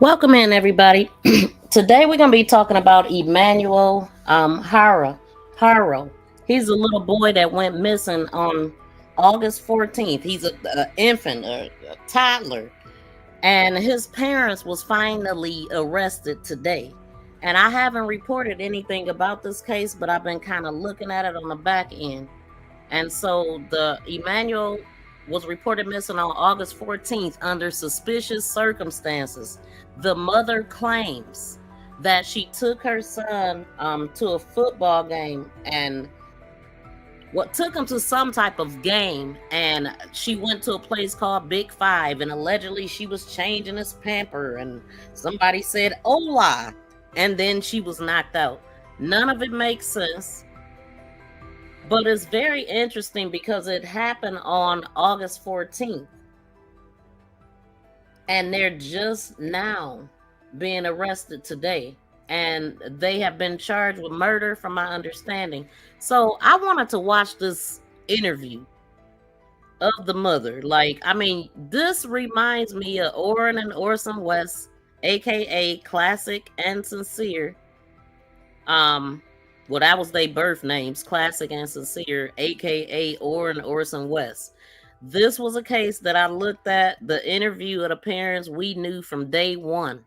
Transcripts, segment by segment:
Welcome in, everybody. Today we're going to be talking about Emmanuel Haro. He's a little boy that went missing on August 14th. He's an infant, a toddler, and his parents was finally arrested today. And I haven't reported anything about this case, but I've been kind of looking at it on the back end. And so the Emmanuel was reported missing on August 14th under suspicious circumstances. The mother claims that she took her son to a football game and took him to some type of game, and she went to a place called Big Five, and allegedly she was changing his pamper, and somebody said "Hola," and then she was knocked out. None of it makes sense. But it's very interesting because it happened on August 14th. And they're just now being arrested today. And they have been charged with murder, from my understanding. So I wanted to watch this interview of the mother. This reminds me of Orrin and Orson West, aka Classic and Sincere. Well, that was their birth names, Classic and Sincere, aka Orrin Orson West. This was a case that I looked at, the interview of the parents. We knew from day one.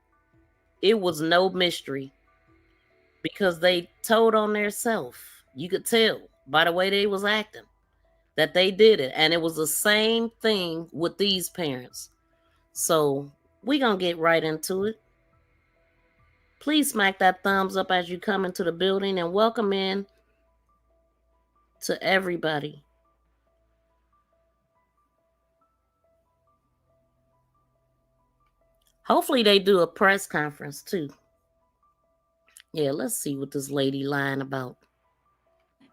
It was no mystery because they told on their self. You could tell by the way they was acting that they did it. And it was the same thing with these parents. So we're going to get right into it. Please smack that thumbs up as you come into the building, and welcome in to everybody. Hopefully they do a press conference too. Yeah, let's see what this lady lying about.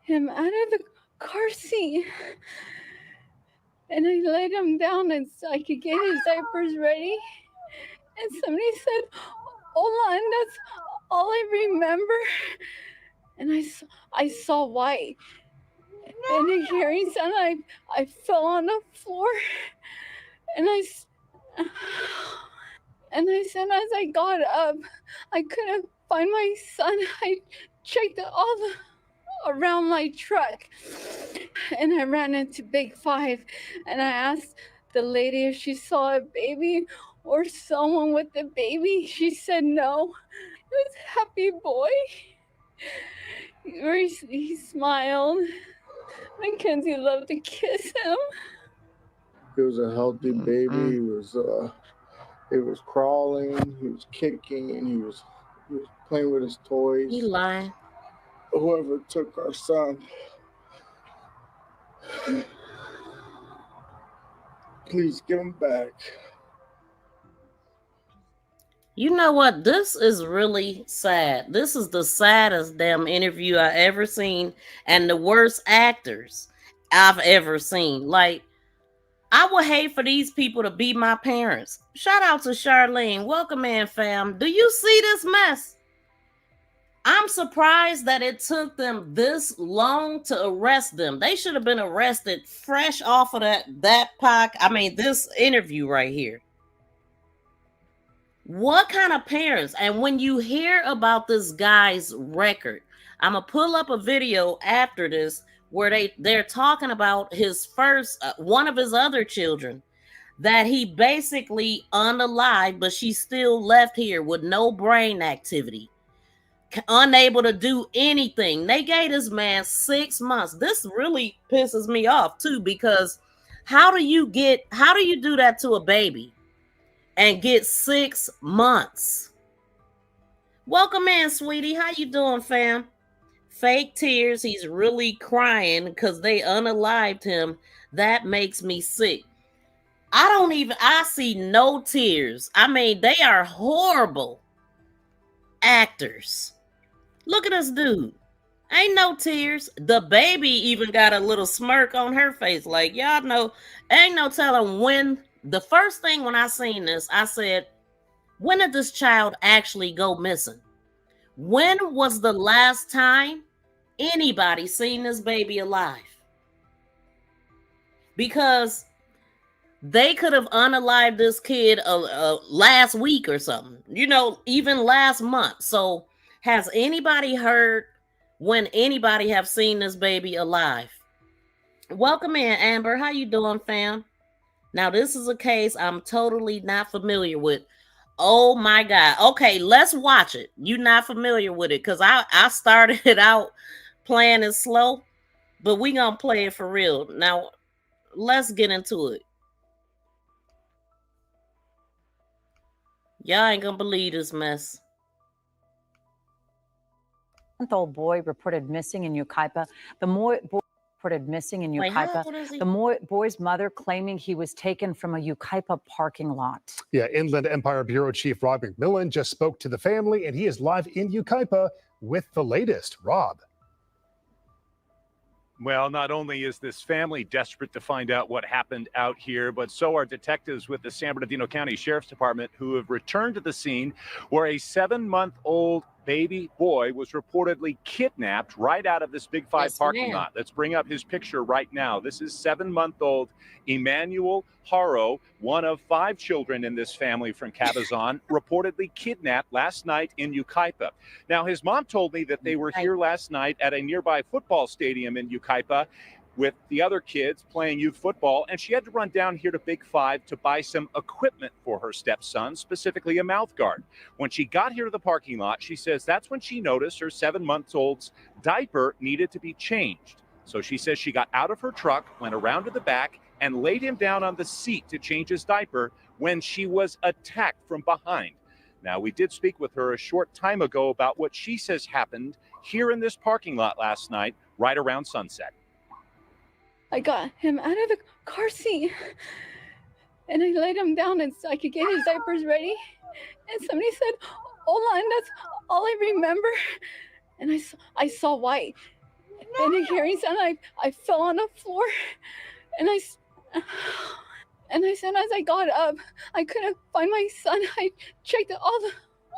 Him out of the car seat, and I laid him down and so I could get his diapers ready. And somebody said, "Hola," and that's all I remember. And I saw white. And a hearing sound, I fell on the floor. And I said, as I got up, I couldn't find my son. I checked all around my truck. And I ran into Big Five. And I asked the lady if she saw a baby or someone with the baby. She said no. It was a happy boy. He smiled. Mackenzie loved to kiss him. He was a healthy baby. He was crawling. He was kicking. He was playing with his toys. He lying. Whoever took our son, please give him back. You know what? This is really sad. This is the saddest damn interview I ever seen, and the worst actors I've ever seen. Like, I would hate for these people to be my parents. Shout out to Charlene. Welcome in, fam. Do you see this mess? I'm surprised that it took them this long to arrest them. They should have been arrested fresh off of this interview right here. What kind of parents? And when you hear about this guy's record, I'm gonna pull up a video after this where they're talking about his first one of his other children that he basically unalived, but she still left here with no brain activity, unable to do anything. They gave this man 6 months. This really pisses me off too, because how do you do that to a baby and get 6 months? Welcome in, sweetie. How you doing, fam? Fake tears. He's really crying because they unalived him. That makes me sick. I see no tears. I mean, they are horrible actors. Look at this dude. Ain't no tears. The baby even got a little smirk on her face. Like, y'all know, ain't no telling when. The first thing when I seen this, I said, When did this child actually go missing? When was the last time anybody seen this baby alive? Because they could have unalived this kid last week or something, even last month. So has anybody heard when anybody have seen this baby alive? Welcome in, Amber. How you doing, fam? Now, this is a case I'm totally not familiar with. Oh my God. Okay, let's watch it. You're not familiar with it because I started it out playing it slow, but we gonna play it for real. Now, let's get into it. Y'all ain't gonna believe this mess. Month-old boy reported missing in Yucaipa. Boy's mother claiming he was taken from a Yucaipa parking lot. Yeah, Inland Empire Bureau Chief Rob McMillan just spoke to the family, and he is live in Yucaipa with the latest. Rob. Well, not only is this family desperate to find out what happened out here, but so are detectives with the San Bernardino County Sheriff's Department who have returned to the scene where a 7-month-old baby boy was reportedly kidnapped right out of this Big Five parking lot. Let's bring up his picture right now. This is 7-month-old Emmanuel Haro, one of 5 children in this family from Cabazon, reportedly kidnapped last night in Yucaipa. Now, his mom told me that they were here last night at a nearby football stadium in Yucaipa with the other kids playing youth football, and she had to run down here to Big Five to buy some equipment for her stepson, specifically a mouth guard. When she got here to the parking lot, she says that's when she noticed her 7-month-old's diaper needed to be changed. So she says she got out of her truck, went around to the back, and laid him down on the seat to change his diaper when she was attacked from behind. Now, we did speak with her a short time ago about what she says happened here in this parking lot last night, right around sunset. I got him out of the car seat and I laid him down and so I could get his diapers ready. And somebody said, "Hola," and that's all I remember. And I saw white. And a hearing sound, I fell on the floor. And I said, as I got up, I couldn't find my son. I checked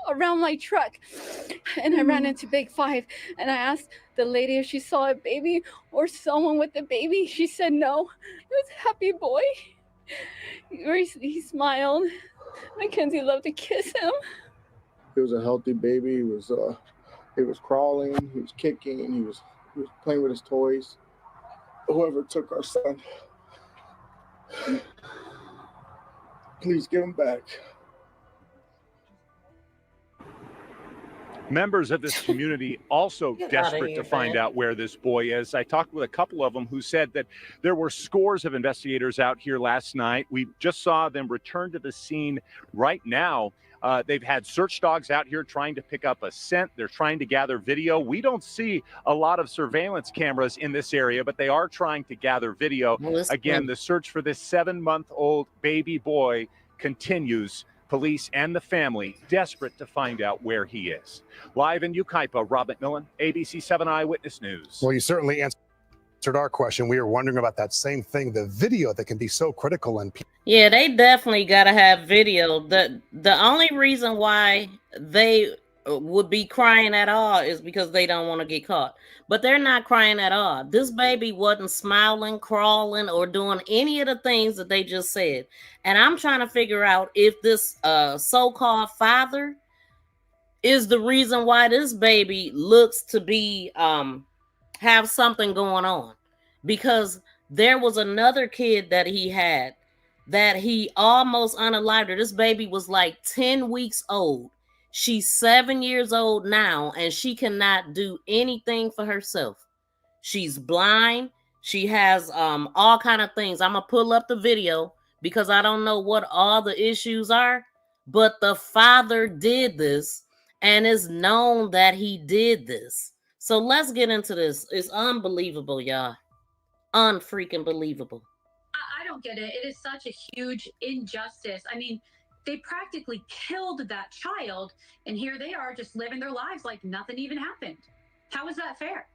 around my truck and I ran into Big Five and I asked the lady if she saw a baby or someone with a baby. She said no. It was a happy boy. He smiled. Mackenzie loved to kiss him. He was a healthy baby. He was crawling, he was kicking, he was playing with his toys. Whoever took our son, please give him back. Members of this community also desperate to find out where this boy is. I talked with a couple of them who said that there were scores of investigators out here last night. We just saw them return to the scene right now. They've had search dogs out here trying to pick up a scent. They're trying to gather video. We don't see a lot of surveillance cameras in this area, but they are trying to gather video. Again, the search for this 7-month-old baby boy continues. Police and the family desperate to find out where he is. Live in Yucaipa, Rob McMillan, ABC 7 Eyewitness News. Well, you certainly answered our question. We were wondering about that same thing, the video that can be so critical. And yeah, they definitely got to have video. The only reason why they would be crying at all is because they don't want to get caught. But they're not crying at all. This baby wasn't smiling, crawling, or doing any of the things that they just said. And I'm trying to figure out if this so-called father is the reason why this baby looks to be have something going on. Because there was another kid that he had that he almost unalived her. This baby was like 10 weeks old. She's 7 years old now, and she cannot do anything for herself. She's blind. She has all kind of things. I'm gonna pull up the video because I don't know what all the issues are, but the father did this, and it's known that he did this. So let's get into this. It's unbelievable, y'all. Unfreaking believable. I don't get it. It is such a huge injustice. I mean, they practically killed that child, and here they are just living their lives like nothing even happened. How is that fair?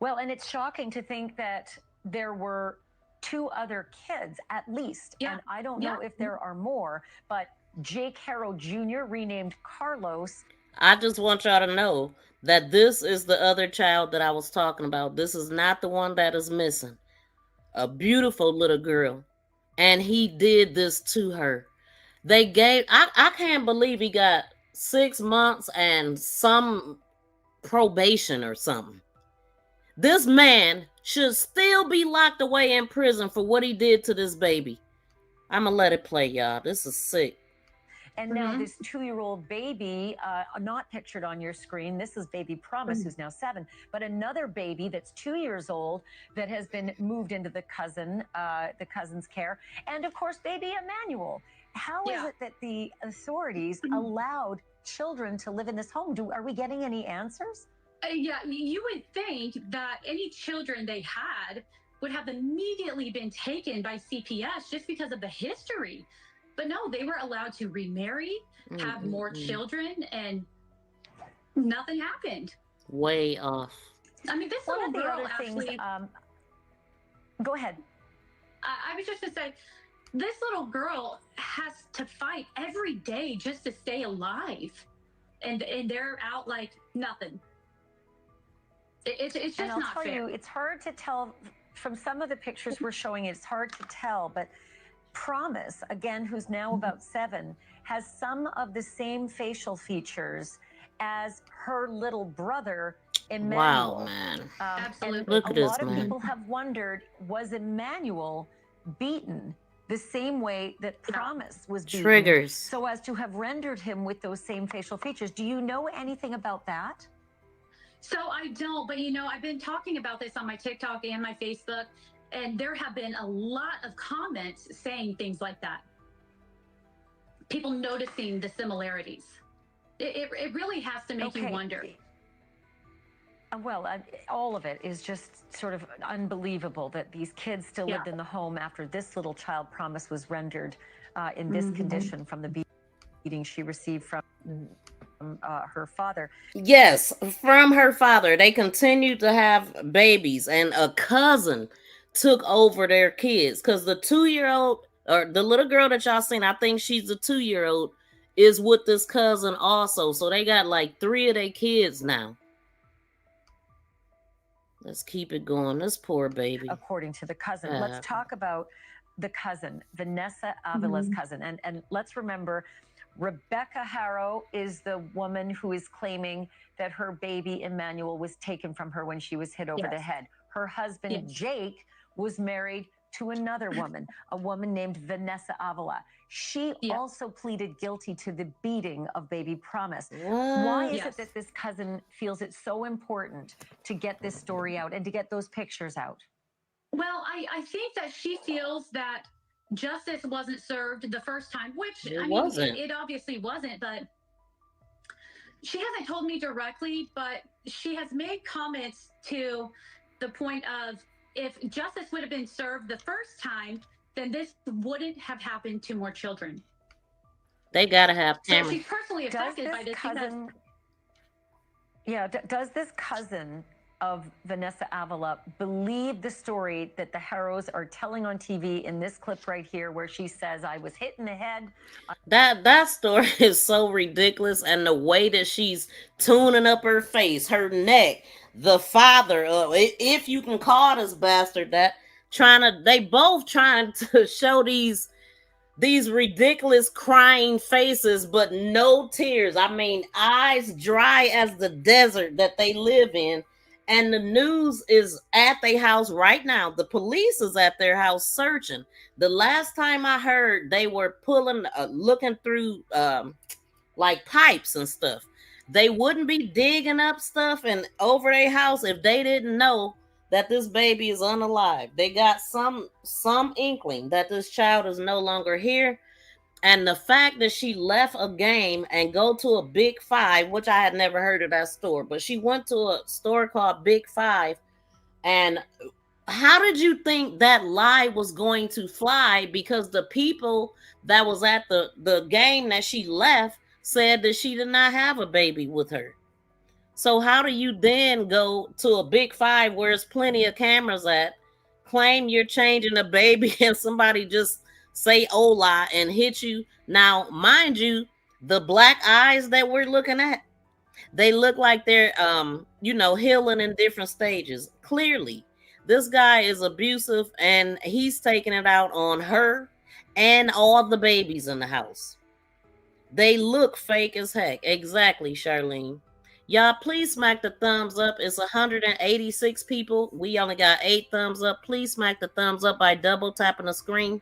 Well, and it's shocking to think that there were 2 other kids at least. Yeah. And I don't know if there are more, but Jake Haro Jr., renamed Carlos. I just want y'all to know that this is the other child that I was talking about. This is not the one that is missing. A beautiful little girl. And he did this to her. They gave, I can't believe he got 6 months and some probation or something. This man should still be locked away in prison for what he did to this baby. I'm gonna let it play, y'all. This is sick. And now this 2-year-old baby, not pictured on your screen. This is baby Promise, who's now 7. But another baby that's 2 years old that has been moved into the cousin's care. And of course, baby Emmanuel. How is it that the authorities allowed children to live in this home? Are we getting any answers? Yeah, you would think that any children they had would have immediately been taken by CPS just because of the history. But no, they were allowed to remarry, have more children, and nothing happened. Way off. I mean, this One little of the girl other actually. things, go ahead. I was just going to say, this little girl has to fight every day just to stay alive. And they're out like nothing. It's just and I'll not tell fair. you, it's hard to tell from some of the pictures we're showing. It's hard to tell, but Promise, again, who's now about 7, has some of the same facial features as her little brother, Emmanuel. Wow, man. Absolutely. Look at this, a lot of man. people have wondered, was Emmanuel beaten the same way that Promise was beaten? Triggers. So as to have rendered him with those same facial features. Do you know anything about that? So I don't, but I've been talking about this on my TikTok and my Facebook, and there have been a lot of comments saying things like that. People noticing the similarities. It really has to make you wonder. Well, all of it is just sort of unbelievable that these kids still lived in the home after this little child, Promise, was rendered in this condition from the beating she received from her father. Yes, from her father. They continued to have babies, and a cousin took over their kids because the 2-year-old, or the little girl that y'all seen, I think she's the 2-year-old, is with this cousin also. So they got like 3 of their kids now. Let's keep it going. This poor baby. According to the cousin. Let's talk about the cousin, Vanessa Avila's cousin. And let's remember, Rebecca Haro is the woman who is claiming that her baby Emmanuel was taken from her when she was hit over the head. Her husband, Jake, was married to another woman, a woman named Vanessa Avila. She also pleaded guilty to the beating of baby Promise. Why is it that this cousin feels it's so important to get this story out and to get those pictures out? Well, I think that she feels that justice wasn't served the first time, which it obviously wasn't, but she hasn't told me directly, but she has made comments to the point of, if justice would have been served the first time, then this wouldn't have happened to more children. They gotta have cameras. So she's personally affected by this cousin. Does this cousin of Vanessa Avila believe the story that the Haros are telling on TV in this clip right here, where she says, "I was hit in the head"? That story is so ridiculous, and the way that she's tuning up her face, her neck, the father, if you can call this bastard that, they both trying to show these ridiculous crying faces, but no tears. I mean, eyes dry as the desert that they live in. And the news is at their house right now. The police is at their house searching. The last time I heard, they were looking through like pipes and stuff. They wouldn't be digging up stuff and over their house if they didn't know that this baby is unalive. They got some inkling that this child is no longer here. And the fact that she left a game and go to a Big Five, which I had never heard of that store, but she went to a store called Big Five. And how did you think that lie was going to fly? Because the people that was at the game that she left said that she did not have a baby with her. So how do you then go to a Big Five where there's plenty of cameras at, claim you're changing a baby, and somebody just say hola and hit you. Now, mind you, the black eyes that we're looking at, they look like they're healing in different stages. Clearly, this guy is abusive and he's taking it out on her and all the babies in the house. They look fake as heck. Exactly, Charlene. Y'all, please smack the thumbs up. It's 186 people. We only got 8 thumbs up. Please smack the thumbs up by double tapping the screen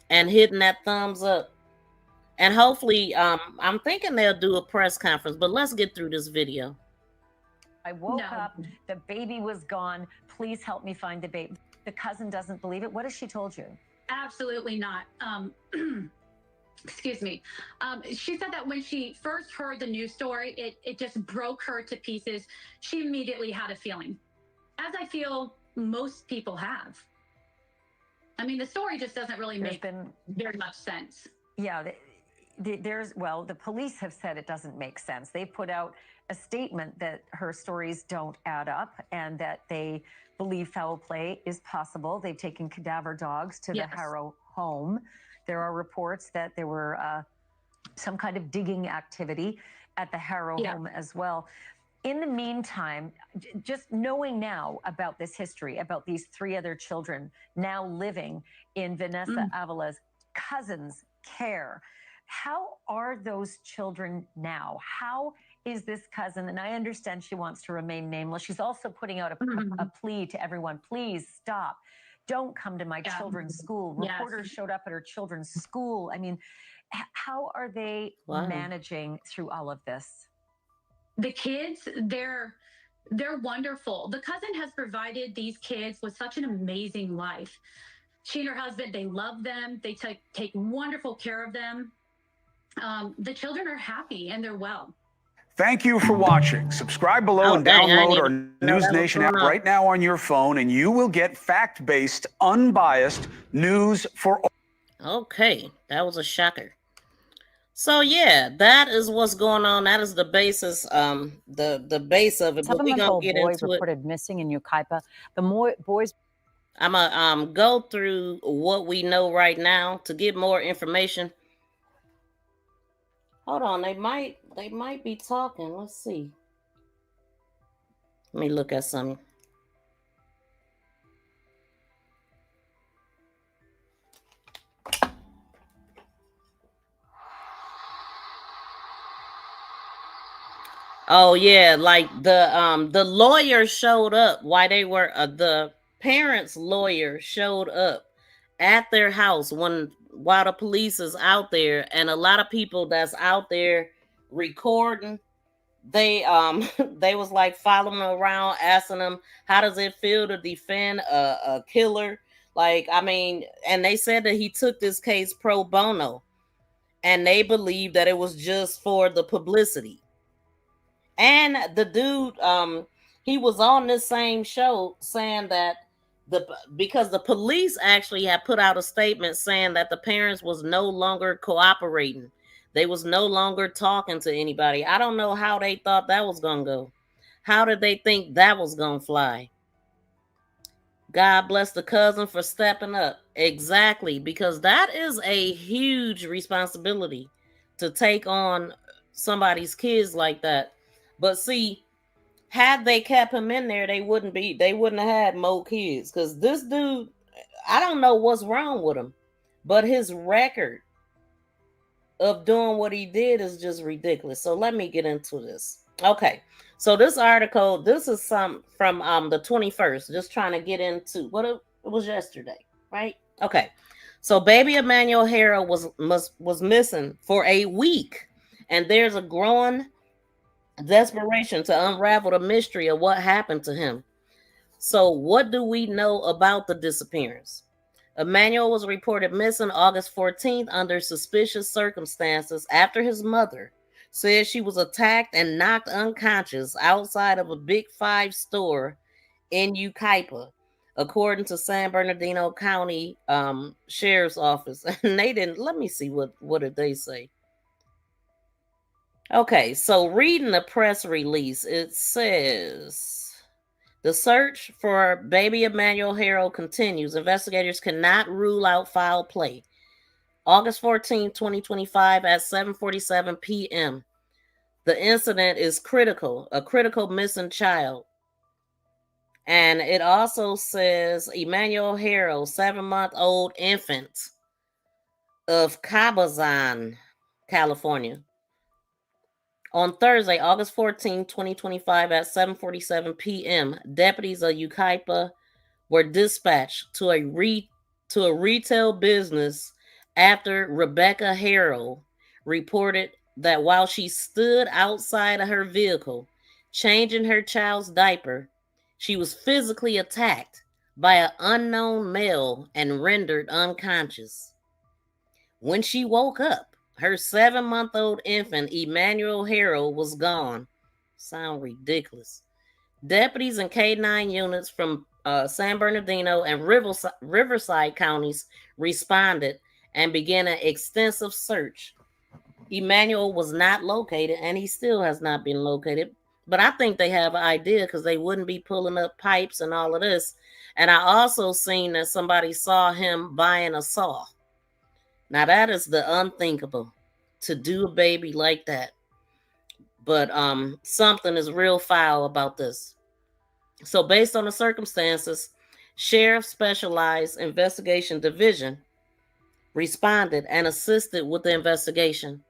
and hitting that thumbs up. And hopefully, I'm thinking they'll do a press conference, but let's get through this video. I woke up, the baby was gone. Please help me find the baby. The cousin doesn't believe it. What has she told you? Absolutely not. Excuse me. She said that when she first heard the news story, it just broke her to pieces. She immediately had a feeling, as I feel most people have. I mean, the story just doesn't really make very much sense. Yeah, the police have said it doesn't make sense. They put out a statement that her stories don't add up and that they believe foul play is possible. They've taken cadaver dogs to the Haro home. There are reports that there were some kind of digging activity at the Haro home as well. In the meantime, just knowing now about this history, about these 3 other children now living in Vanessa Avila's cousin's care, how are those children now? How is this cousin, and I understand she wants to remain nameless, she's also putting out a plea to everyone, please stop. Don't come to my children's school. Reporters showed up at her children's school. I mean, how are they managing through all of this? The kids, they're wonderful. The cousin has provided these kids with such an amazing life. She and her husband, they love them. They take wonderful care of them. The children are happy and they're well. Thank you for watching. Subscribe below and download our News Nation app right now on your phone, and you will get fact-based, unbiased news for all. Okay, that was a shocker. So yeah, that is what's going on. That is the basis, the base of it. But we're gonna get into it. Reported missing in Yucaipa. The boys. I'm gonna go through what we know right now to get more information. Hold on, they might be talking. Let's see. Let me look at something. Oh yeah, like the lawyer showed up. Why they were the parents' lawyer showed up at their house while the police is out there, and a lot of people that's out there recording, they they was like following them around, asking them how does it feel to defend a killer. Like, I mean, and they said that he took this case pro bono, and they believe that it was just for the publicity. And the dude, he was on this same show saying that because the police actually had put out a statement saying that the parents was no longer cooperating. They was no longer talking to anybody. I don't know how they thought that was going to go. How did they think that was going to fly? God bless the cousin for stepping up. Exactly, because that is a huge responsibility to take on somebody's kids like that. But see, had they kept him in there, they wouldn't have had more kids. Because this dude, I don't know what's wrong with him, but his record of doing what he did is just ridiculous. So let me get into this. Okay, so this article, this is some from the 21st. Just trying to get into what it was yesterday, right? Okay, so baby Emmanuel Haro was missing for a week, and there's a growing desperation to unravel the mystery of what happened to him. So what do we know about the disappearance? Emmanuel was reported missing August 14th under suspicious circumstances after his mother said she was attacked and knocked unconscious outside of a Big Five store in Yucaipa, according to San Bernardino County Sheriff's Office. And they didn't, let me see what did they say. Okay, so reading the press release, it says the search for baby Emmanuel Haro continues. Investigators cannot rule out foul play. August 14, 2025 at 7:47 p.m. The incident is critical, a critical missing child. And it also says Emmanuel Haro, 7-month-old infant of Cabazon, California. On Thursday, August 14, 2025 at 7:47 p.m., deputies of Yucaipa were dispatched to a retail business after Rebecca Haro reported that while she stood outside of her vehicle changing her child's diaper, she was physically attacked by an unknown male and rendered unconscious. When she woke up, her 7-month-old infant, Emmanuel Haro, was gone. Sound ridiculous. Deputies and K-9 units from San Bernardino and Riverside counties responded and began an extensive search. Emmanuel was not located, and he still has not been located. But I think they have an idea because they wouldn't be pulling up pipes and all of this. And I also seen that somebody saw him buying a saw. Now that is the unthinkable, to do a baby like that. But something is real foul about this. So based on the circumstances, Sheriff Specialized Investigation Division responded and assisted with the investigation.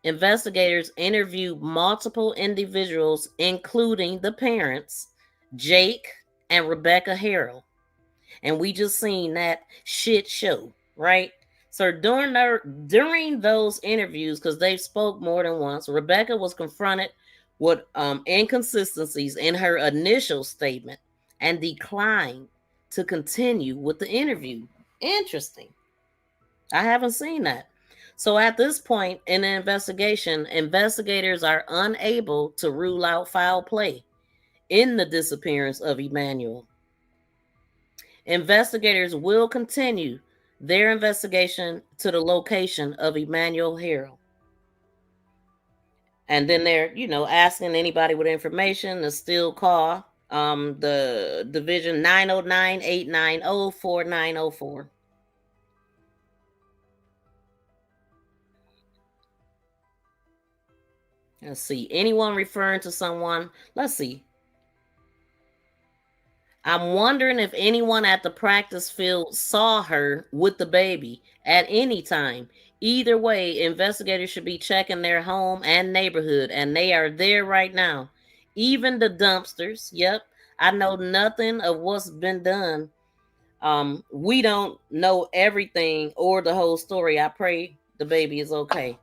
Investigators interviewed multiple individuals, including the parents, Jake and Rebecca Haro. And we just seen that shit show, right? So during those interviews, because they've spoke more than once, Rebecca was confronted with inconsistencies in her initial statement and declined to continue with the interview. Interesting. I haven't seen that. So at this point in the investigation, investigators are unable to rule out foul play in the disappearance of Emmanuel. Investigators will continue their investigation to the location of Emmanuel Haro. And then they're, asking anybody with information to still call the division 909-890-4904. Let's see. Anyone referring to someone? Let's see. I'm wondering if anyone at the practice field saw her with the baby at any time. Either way, investigators should be checking their home and neighborhood, and they are there right now. Even the dumpsters. Yep. I know nothing of what's been done. We don't know everything or the whole story. I pray the baby is okay.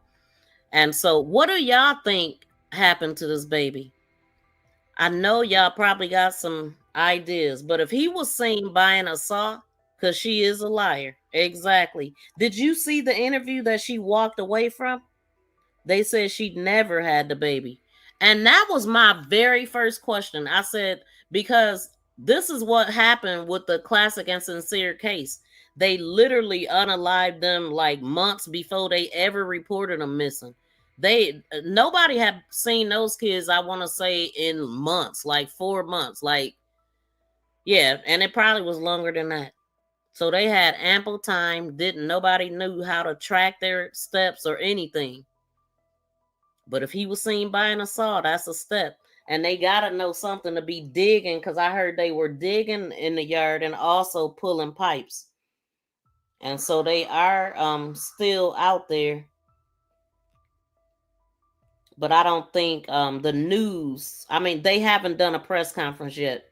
And so what do y'all think happened to this baby? I know y'all probably got some ideas, but if he was seen buying a saw, because she is a liar. Exactly. Did you see the interview that she walked away from? They said she'd never had the baby. And that was my very first question. I said, because this is what happened with the Classic and Sincere case. They literally unalived them like months before they ever reported them missing. Nobody had seen those kids, I want to say, in months, like 4 months. Like, yeah, and it probably was longer than that. So they had ample time. Nobody knew how to track their steps or anything. But if he was seen buying a saw, that's a step. And they got to know something to be digging, because I heard they were digging in the yard and also pulling pipes. And so they are still out there. But I don't think the news, they haven't done a press conference yet.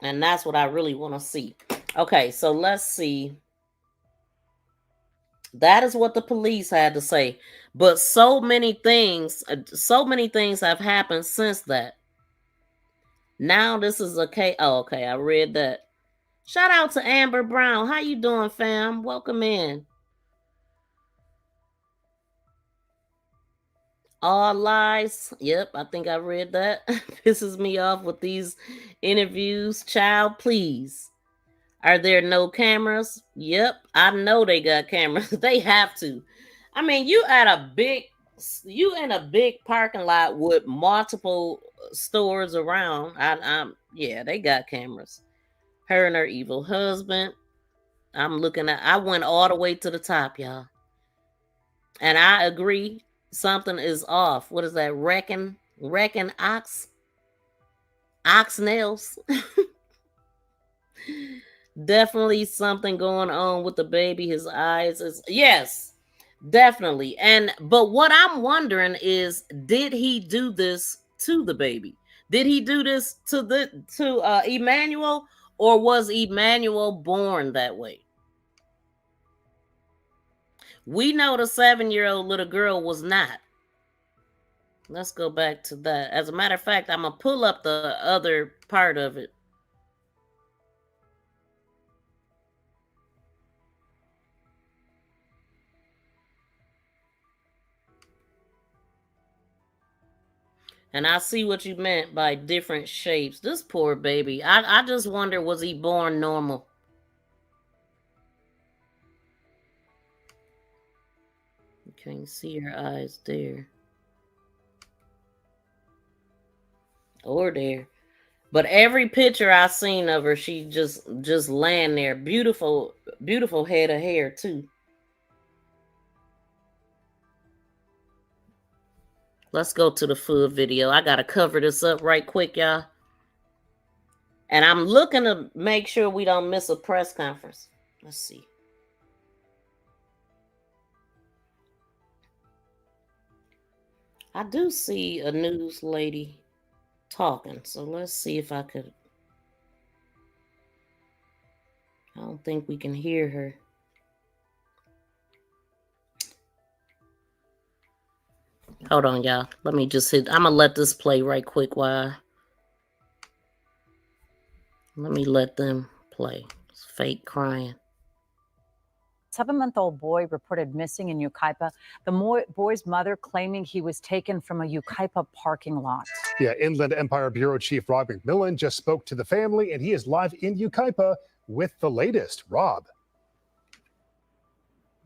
And that's what I really want to see. Okay, so let's see. That is what the police had to say. But so many things have happened since that. Now this is okay. Oh, okay, I read that. Shout out to Amber Brown. How you doing, fam? Welcome in. All lies. Yep, I think I read that. Pisses me off with these interviews. Child, please. Are there no cameras? Yep, I know they got cameras. They have to. You in a big parking lot with multiple stores around. Yeah, they got cameras. Her and her evil husband. I'm looking at, I went all the way to the top, y'all. And I agree, something is off. What is that? Wrecking ox nails. Definitely something going on with the baby. His eyes is, yes, definitely. But what I'm wondering is, did he do this to the baby? Did he do this to Emmanuel, or was Emmanuel born that way? We know the 7-year-old little girl was not. Let's go back to that. As a matter of fact, I'm gonna pull up the other part of it. And I see what you meant by different shapes. This poor baby. I just wonder, was he born normal? You can't see her eyes there. Or there. But every picture I seen of her, she just laying there. Beautiful, beautiful head of hair too. Let's go to the full video. I gotta cover this up right quick, y'all. And I'm looking to make sure we don't miss a press conference. Let's see. I do see a news lady talking, so let's see if I could. I don't think we can hear her. Hold on, y'all. Let me just hit. I'm gonna let this play right quick while. Let me let them play. It's fake crying. 7-month-old boy reported missing in Yucaipa. The boy's mother claiming he was taken from a Yucaipa parking lot. Yeah, Inland Empire Bureau Chief Rob McMillan just spoke to the family, and he is live in Yucaipa with the latest. Rob.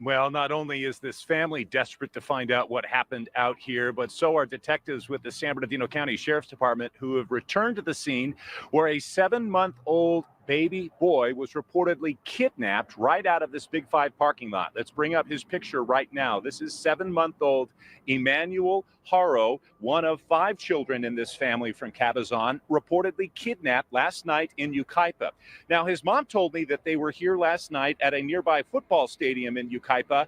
Well, not only is this family desperate to find out what happened out here, but so are detectives with the San Bernardino County Sheriff's Department, who have returned to the scene where a 7-month-old baby boy was reportedly kidnapped right out of this Big 5 parking lot. Let's bring up his picture right now. This is 7-month-old Emmanuel Haro, one of 5 children in this family from Cabazon, reportedly kidnapped last night in Yucaipa. Now, his mom told me that they were here last night at a nearby football stadium in Yucaipa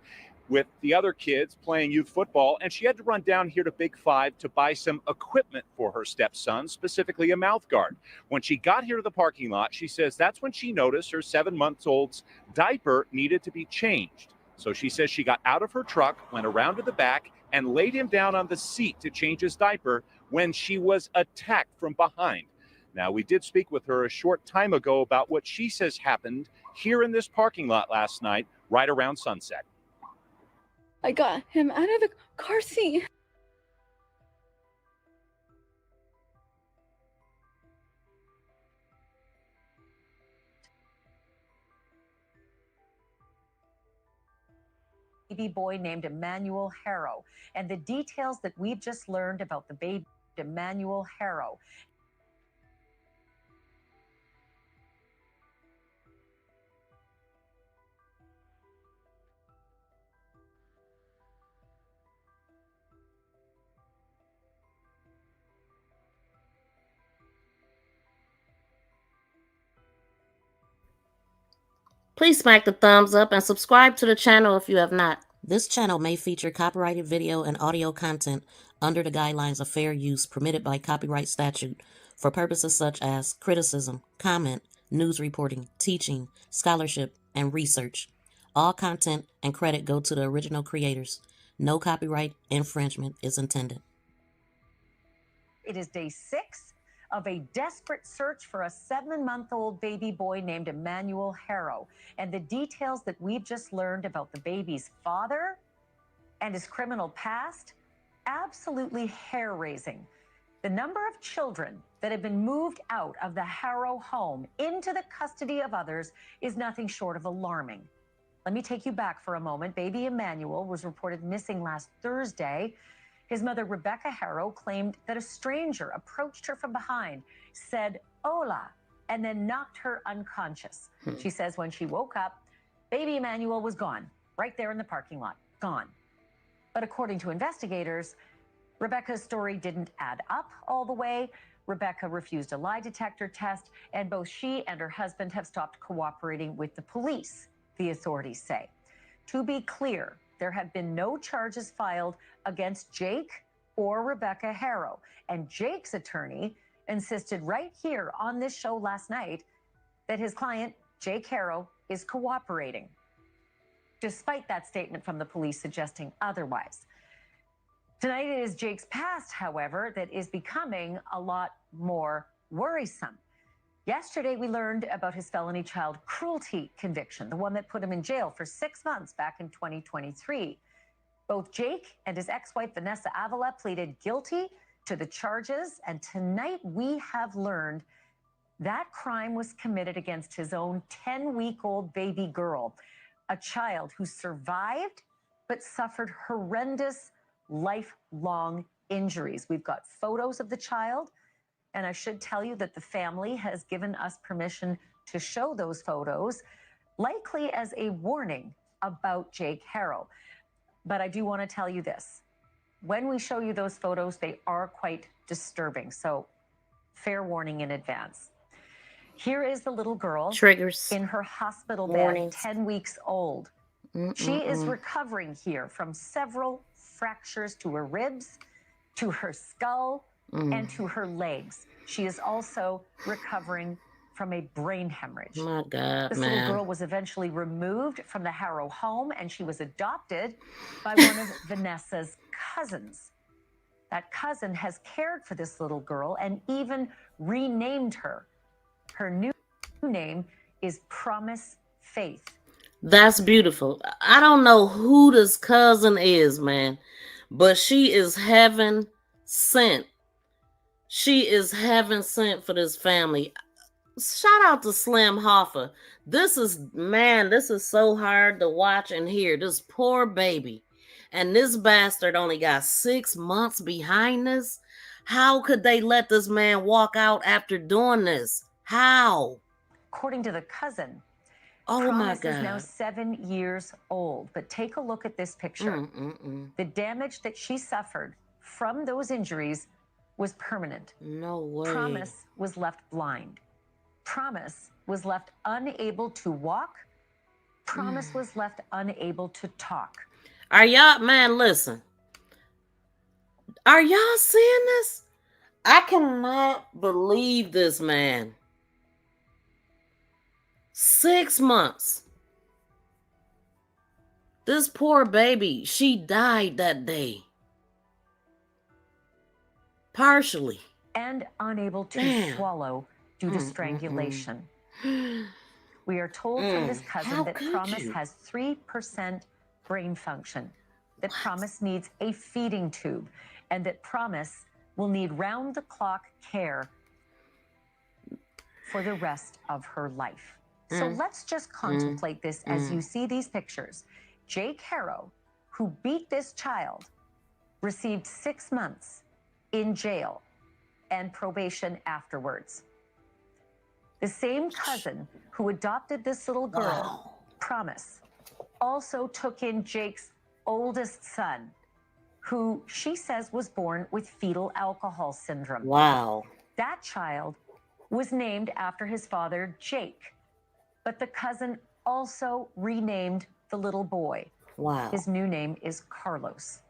with the other kids playing youth football, and she had to run down here to Big 5 to buy some equipment for her stepson, specifically a mouth guard. When she got here to the parking lot, she says that's when she noticed her 7-month-old's diaper needed to be changed. So she says she got out of her truck, went around to the back, and laid him down on the seat to change his diaper when she was attacked from behind. Now, we did speak with her a short time ago about what she says happened here in this parking lot last night, right around sunset. I got him out of the car seat. Baby boy named Emmanuel Haro, and the details that we've just learned about the baby Emmanuel Haro. Please smack the thumbs up and subscribe to the channel if you have not. This channel may feature copyrighted video and audio content under the guidelines of fair use permitted by copyright statute for purposes such as criticism, comment, news reporting, teaching, scholarship, and research. All content and credit go to the original creators. No copyright infringement is intended. It is day 6 of a desperate search for a 7-month-old baby boy named Emmanuel Haro. And the details that we've just learned about the baby's father and his criminal past, absolutely hair-raising. The number of children that have been moved out of the Haro home into the custody of others is nothing short of alarming. Let me take you back for a moment. Baby Emmanuel was reported missing last Thursday. His mother, Rebecca Haro, claimed that a stranger approached her from behind, said, "Hola," and then knocked her unconscious. She says when she woke up, Baby Emmanuel was gone, right there in the parking lot, gone. But according to investigators, Rebecca's story didn't add up all the way. Rebecca refused a lie detector test, and both she and her husband have stopped cooperating with the police, the authorities say. To be clear, there have been no charges filed against Jake or Rebecca Haro, and Jake's attorney insisted right here on this show last night that his client, Jake Haro, is cooperating, despite that statement from the police suggesting otherwise. Tonight it is Jake's past, however, that is becoming a lot more worrisome. Yesterday, we learned about his felony child cruelty conviction, the one that put him in jail for 6 months back in 2023. Both Jake and his ex-wife, Vanessa Avila, pleaded guilty to the charges, and tonight we have learned that crime was committed against his own 10-week-old baby girl, a child who survived but suffered horrendous lifelong injuries. We've got photos of the child, and I should tell you that the family has given us permission to show those photos, likely as a warning about Jake Haro. But I do want to tell you this. When we show you those photos, they are quite disturbing. So fair warning in advance. Here is the little girl in her hospital bed, 10 weeks old. She is recovering here from several fractures to her ribs, to her skull, and to her legs. She is also recovering from a brain hemorrhage. My God, this man. little girl was eventually removed from the Haro home, and she was adopted by one of Vanessa's cousins. That cousin has cared for this little girl and even renamed her. Her new name is Promise Faith. That's beautiful. I don't know who this cousin is, man, but she is heaven sent. She is heaven sent for this family. Shout out to Slim Hoffa. This is so hard to watch and hear. This poor baby. And this bastard only got 6 months behind this. How could they let this man walk out after doing this? How? According to the cousin, oh Promise my God. is now 7 years old. But take a look at this picture. The damage that she suffered from those injuries was permanent. No way. Promise was left blind. Promise was left unable to walk. Promise was left unable to talk. Are y'all, man, listen. Are y'all seeing this? I cannot believe this, man. 6 months. This poor baby, she died that day. Partially. And unable to swallow due to strangulation. We are told from this cousin that Promise has 3% brain function, that Promise needs a feeding tube, and that Promise will need round-the-clock care for the rest of her life. So let's just contemplate this as you see these pictures. Jake Haro, who beat this child, received 6 months in jail and probation afterwards. The same cousin who adopted this little girl, Promise, also took in Jake's oldest son, who she says was born with fetal alcohol syndrome. Wow. That child was named after his father, Jake, but the cousin also renamed the little boy. Wow. His new name is Carlos.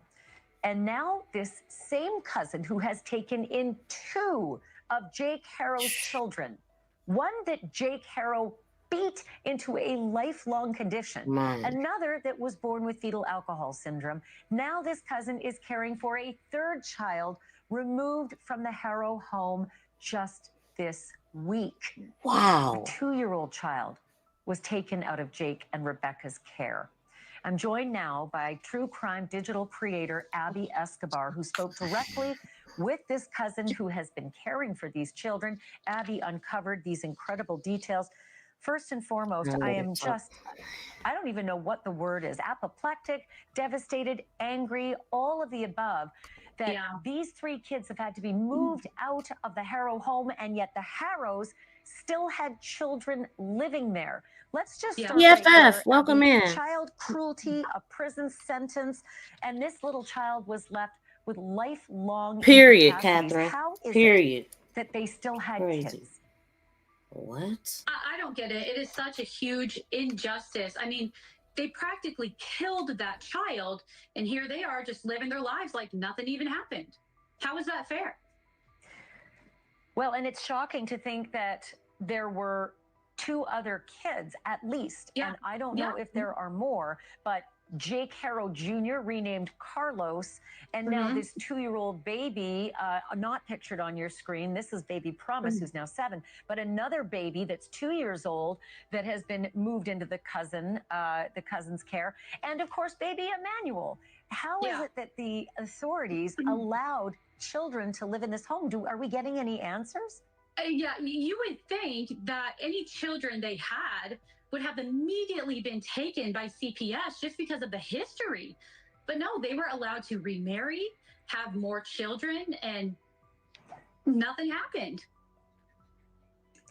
And now this same cousin who has taken in 2 of Jake Haro's children, one that Jake Haro beat into a lifelong condition, another that was born with fetal alcohol syndrome. Now this cousin is caring for a 3rd child removed from the Haro home just this week. Wow. A 2-year-old child was taken out of Jake and Rebecca's care. I'm joined now by true crime digital creator Abby Escobar, who spoke directly with this cousin who has been caring for these children. Abby uncovered these incredible details. First and foremost, I don't even know what the word is. Apoplectic, devastated, angry, all of the above. That these 3 kids have had to be moved out of the Haro home, and yet the Haros still had children living there. Let's just start BFF, right there. welcome in. Child cruelty, a prison sentence, and this little child was left with lifelong Period, incapacitations. Catherine. How is Period. it that they still had kids? What? I don't get it. It is such a huge injustice. I mean, they practically killed that child, and here they are just living their lives like nothing even happened. How is that fair? Well, and it's shocking to think that there were 2 other kids at least. And I don't know if there are more, but Jake Haro Jr., renamed Carlos, and now this 2-year-old baby, not pictured on your screen. This is baby Promise, who's now 7, but another baby that's 2 years old that has been moved into the cousin's care. And of course, baby Emmanuel. How is it that the authorities allowed children to live in this home? Are we getting any answers? Yeah, you would think that any children they had would have immediately been taken by CPS just because of the history. But no, they were allowed to remarry, have more children, and nothing happened.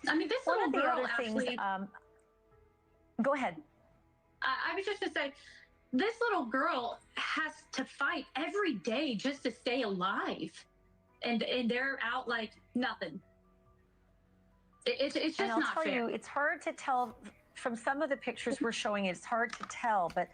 I mean, this little girl actually... Go ahead. I was just going to say, this little girl has to fight every day just to stay alive. And they're out like nothing. It's just and I'll not tell fair. you, it's hard to tell from some of the pictures we're showing. It's hard to tell, but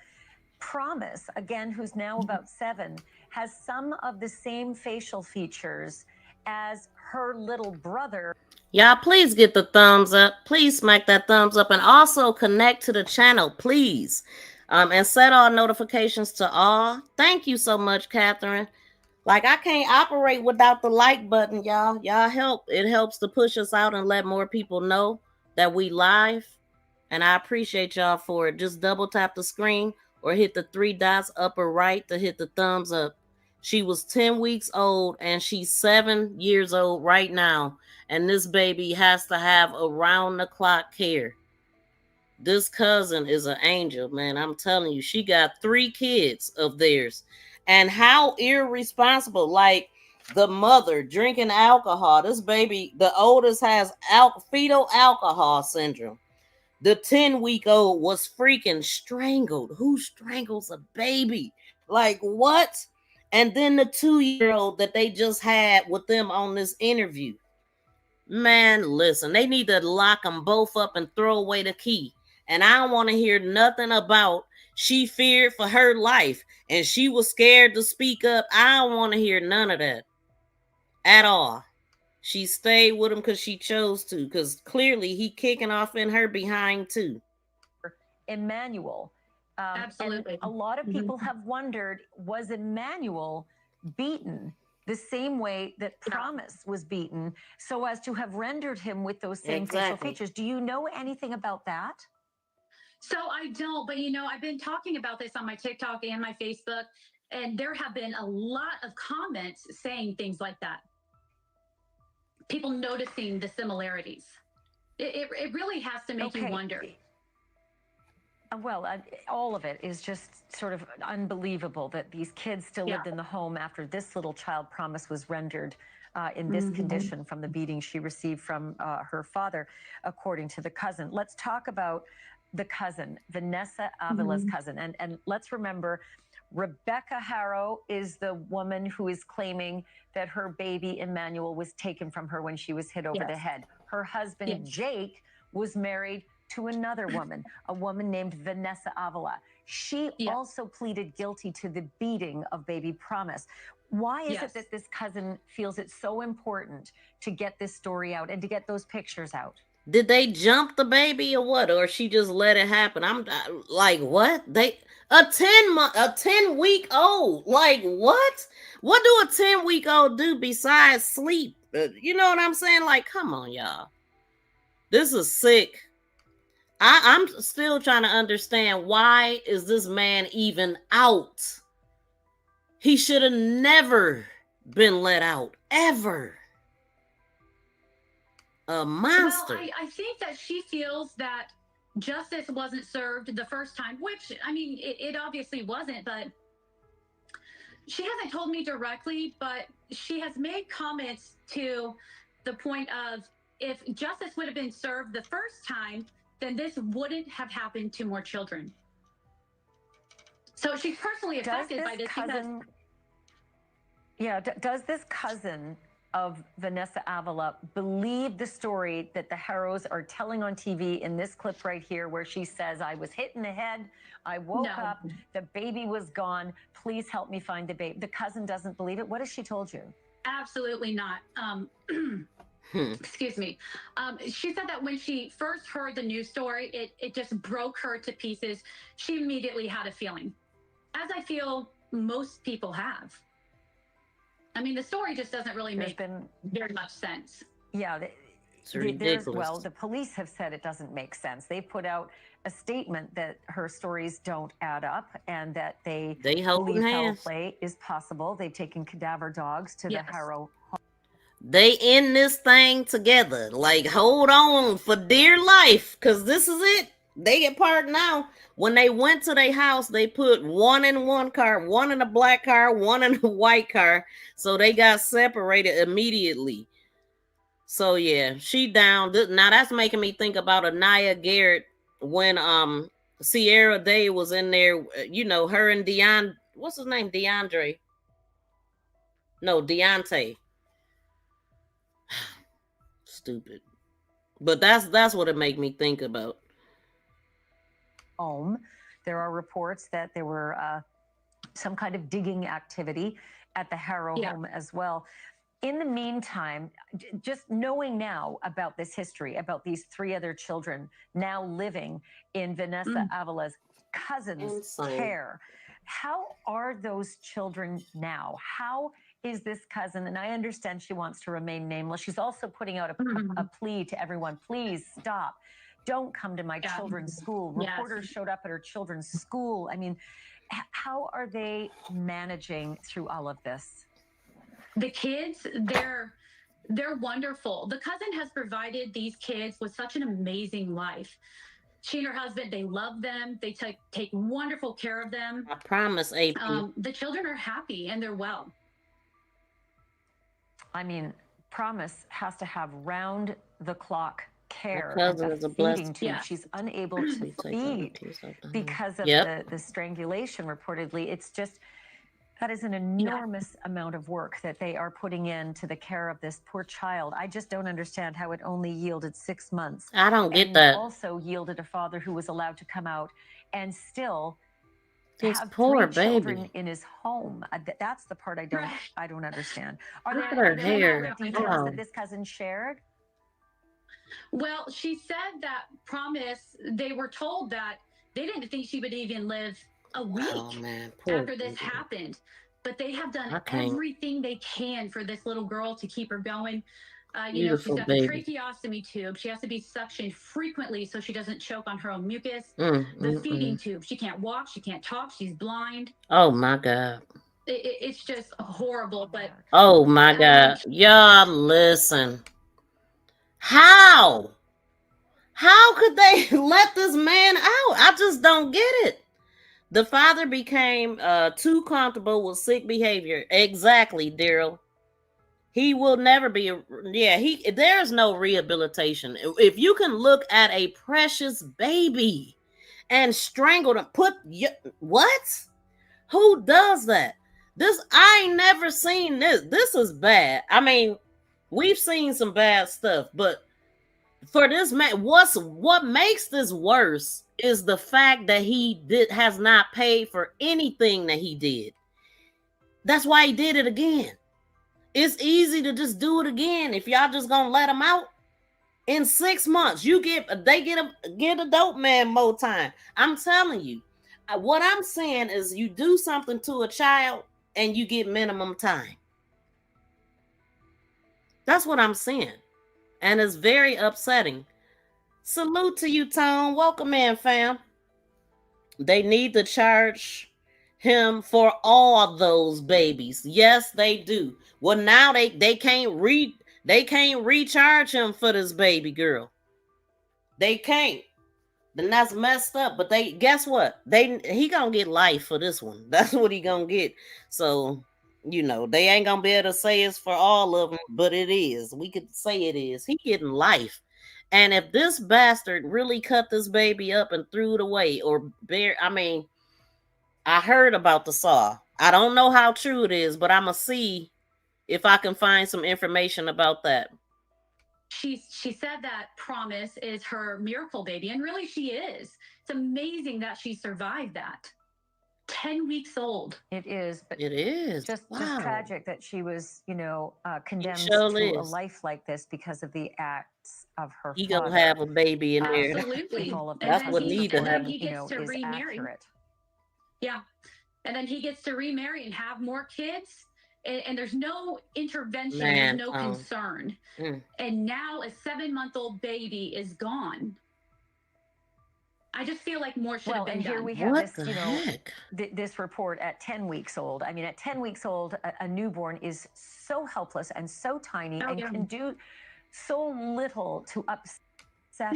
Promise, again, who's now about 7, has some of the same facial features as her little brother. Y'all, please get the thumbs up. Please smack that thumbs up, and also connect to the channel, please. And set all notifications to all. Thank you so much, Catherine. Like, I can't operate without the like button, y'all. Y'all help. It helps to push us out and let more people know that we live. And I appreciate y'all for it. Just double tap the screen or hit the 3 dots upper right to hit the thumbs up. She was 10 weeks old and she's 7 years old right now. And this baby has to have around-the-clock care. This cousin is an angel, man. I'm telling you, she got 3 kids of theirs. And how irresponsible, like the mother drinking alcohol. This baby, the oldest, has fetal alcohol syndrome. The 10-week-old was freaking strangled. Who strangles a baby? Like, what? And then the 2-year-old that they just had with them on this interview. Man, listen, they need to lock them both up and throw away the key. And I don't want to hear nothing about she feared for her life and she was scared to speak up. I don't want to hear none of that at all. She stayed with him because she chose to, because clearly he kicking off in her behind too. Emmanuel. Absolutely. And a lot of people have wondered, was Emmanuel beaten the same way that Promise was beaten so as to have rendered him with those same facial features? Do you know anything about that? So I don't, but you know, I've been talking about this on my TikTok and my Facebook, and there have been a lot of comments saying things like that. People noticing the similarities. It really has to make you wonder. Well, all of it is just sort of unbelievable that these kids still lived in the home after this little child, Promise, was rendered in this condition from the beating she received from her father, according to the cousin. Let's talk about the cousin, Vanessa Avila's cousin. And let's remember, Rebecca Haro is the woman who is claiming that her baby Emmanuel was taken from her when she was hit over the head. Her husband, Jake, was married to another woman, a woman named Vanessa Avila. She also pleaded guilty to the beating of baby Promise. Why is it that this cousin feels it's so important to get this story out and to get those pictures out? Did they jump the baby or what? Or she just let it happen? I'm like, what? A 10-week old. Like, what? What do a 10-week-old do besides sleep? You know what I'm saying? Like, come on, y'all. This is sick. I'm still trying to understand, why is this man even out? He should have never been let out, ever. A monster. Well, I think that she feels that justice wasn't served the first time, which, I mean, it obviously wasn't, but she hasn't told me directly, but she has made comments to the point of, if justice would have been served the first time, then this wouldn't have happened to more children. So she's personally affected by this cousin. Does this cousin of Vanessa Avila believe the story that the Haros are telling on TV in this clip right here, where she says, I was hit in the head, I woke up, the baby was gone, please help me find the baby? The cousin doesn't believe it. What has she told you? Absolutely not. Excuse me. She said that when she first heard the news story, it just broke her to pieces. She immediately had a feeling, as I feel most people have. I mean, the story just doesn't really make very much sense. Yeah, the police have said it doesn't make sense. They put out a statement that her stories don't add up and that they believe foul play is possible. They've taken cadaver dogs to the Haro home. They in this thing together. Like, hold on for dear life, because this is it. They get part now. When they went to their house, they put one in one car, one in a black car, one in a white car. So they got separated immediately. So yeah, she down. Now that's making me think about Anaya Garrett when Sierra Day was in there. You know, her and what's his name? Deontay. Stupid. But that's what it made me think about. There are reports that there were some kind of digging activity at the Haro home as well. In the meantime, just knowing now about this history, about these 3 other children now living in Vanessa Avila's cousin's care, how are those children now? How is this cousin, and I understand she wants to remain nameless, she's also putting out a plea to everyone, please stop. Don't come to my children's school. Reporters showed up at her children's school. I mean, how are they managing through all of this? The kids, they're wonderful. The cousin has provided these kids with such an amazing life. She and her husband, they love them. They take wonderful care of them. I promise, AP. The children are happy and they're well. I mean, Promise has to have round-the-clock care and a feeding tube. She's unable to feed because of the strangulation, reportedly. It's just, that is an enormous amount of work that they are putting into the care of this poor child. I just don't understand how it only yielded 6 months. I don't get that. Also yielded a father who was allowed to come out and still his have poor 3 children baby in his home. That's the part I don't understand. Are Look there at her hair. other details that this cousin shared? Well, she said that Promise, they were told that they didn't think she would even live a week after this happened. But they have done everything they can for this little girl to keep her going. You know, she's got the tracheostomy tube. She has to be suctioned frequently so she doesn't choke on her own mucus. The feeding tube. She can't walk. She can't talk. She's blind. Oh, my God. It's just horrible. But oh, my God. Y'all, listen. How could they let this man out? I just don't get it. The father became too comfortable with sick behavior. Exactly, Daryl. He will never be there's no rehabilitation. If you can look at a precious baby and strangle them, what? Who does that? I ain't never seen this. This is bad. I mean, we've seen some bad stuff, but for this man, what makes this worse is the fact that he has not paid for anything that he did. That's why he did it again. It's easy to just do it again if y'all just gonna let him out. In 6 months, they get a dope man more time. I'm telling you, what I'm saying is you do something to a child and you get minimum time. That's what I'm saying. And it's very upsetting. Salute to you, Tone. Welcome in, fam. They need to charge him for all those babies. Yes, they do. Well, now they can't recharge him for this baby girl. They can't. Then that's messed up. But guess what? He gonna get life for this one. That's what he gonna get. So You know, they ain't gonna be able to say it's for all of them, but it is. We could say it is. He getting life. And if this bastard really cut this baby up and threw it away or I heard about the saw. I don't know how true it is, but I'm gonna see if I can find some information about that. She said that Promise is her miracle baby, and really she is. It's amazing that she survived that. 10 weeks old. It is, but it is just tragic that she was, condemned to a life like this because of the acts of her he father. Gonna have a baby in there. Absolutely. That's what need to happen. He gets to remarry. Yeah, and then he gets to remarry and have more kids. And there's no intervention, there's no concern. And now a 7-month-old baby is gone. I just feel like more should have been done. Here we have this report at 10 weeks old. I mean, at 10 weeks old, a newborn is so helpless and so tiny and can do so little to upset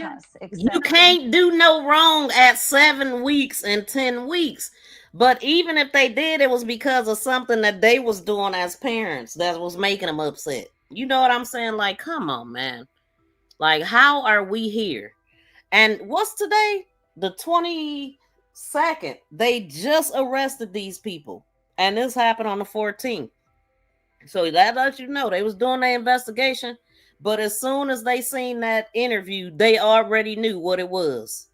us. You can't do no wrong at 7 weeks and 10 weeks. But even if they did, it was because of something that they was doing as parents that was making them upset. You know what I'm saying? Like, come on, man. Like, how are we here? And what's today? The 22nd. They just arrested these people. And this happened on the 14th. So that lets you know they was doing their investigation. But as soon as they seen that interview, they already knew what it was.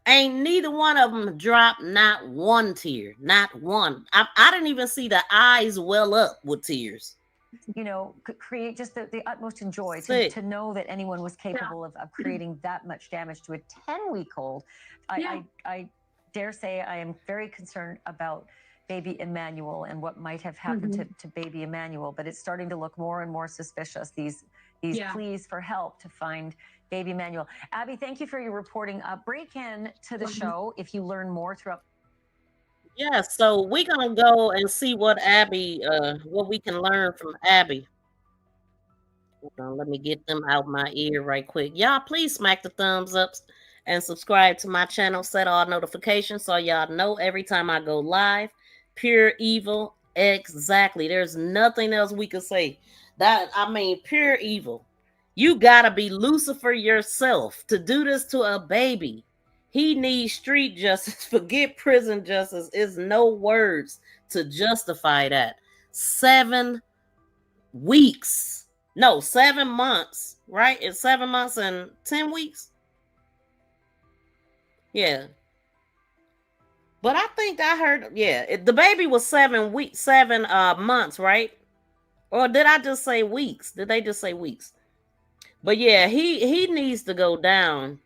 Ain't neither one of them dropped not one tear. Not one. I didn't even see the eyes well up with tears. Create just the utmost joy to know that anyone was capable of creating that much damage to a 10-week-old. I dare say I am very concerned about baby Emmanuel and what might have happened to baby Emmanuel, but it's starting to look more and more suspicious, these pleas for help to find baby Emmanuel. Abby, thank you for your reporting. Break in to the show if you learn more throughout. Yeah, so we're gonna go and see what what we can learn from Abby. Hold on, let me get them out my ear right quick. Y'all, please smack the thumbs up and subscribe to my channel. Set all notifications so y'all know every time I go live. Pure evil, exactly. There's nothing else we could say. Pure evil. You gotta be Lucifer yourself to do this to a baby. He needs street justice. Forget prison justice. It's no words to justify that. 7 weeks. No, 7 months, right? It's 7 months and 10 weeks. Yeah. But I think I heard, the baby was 7 months, right? Or did I just say weeks? Did they just say weeks? But yeah, he needs to go down.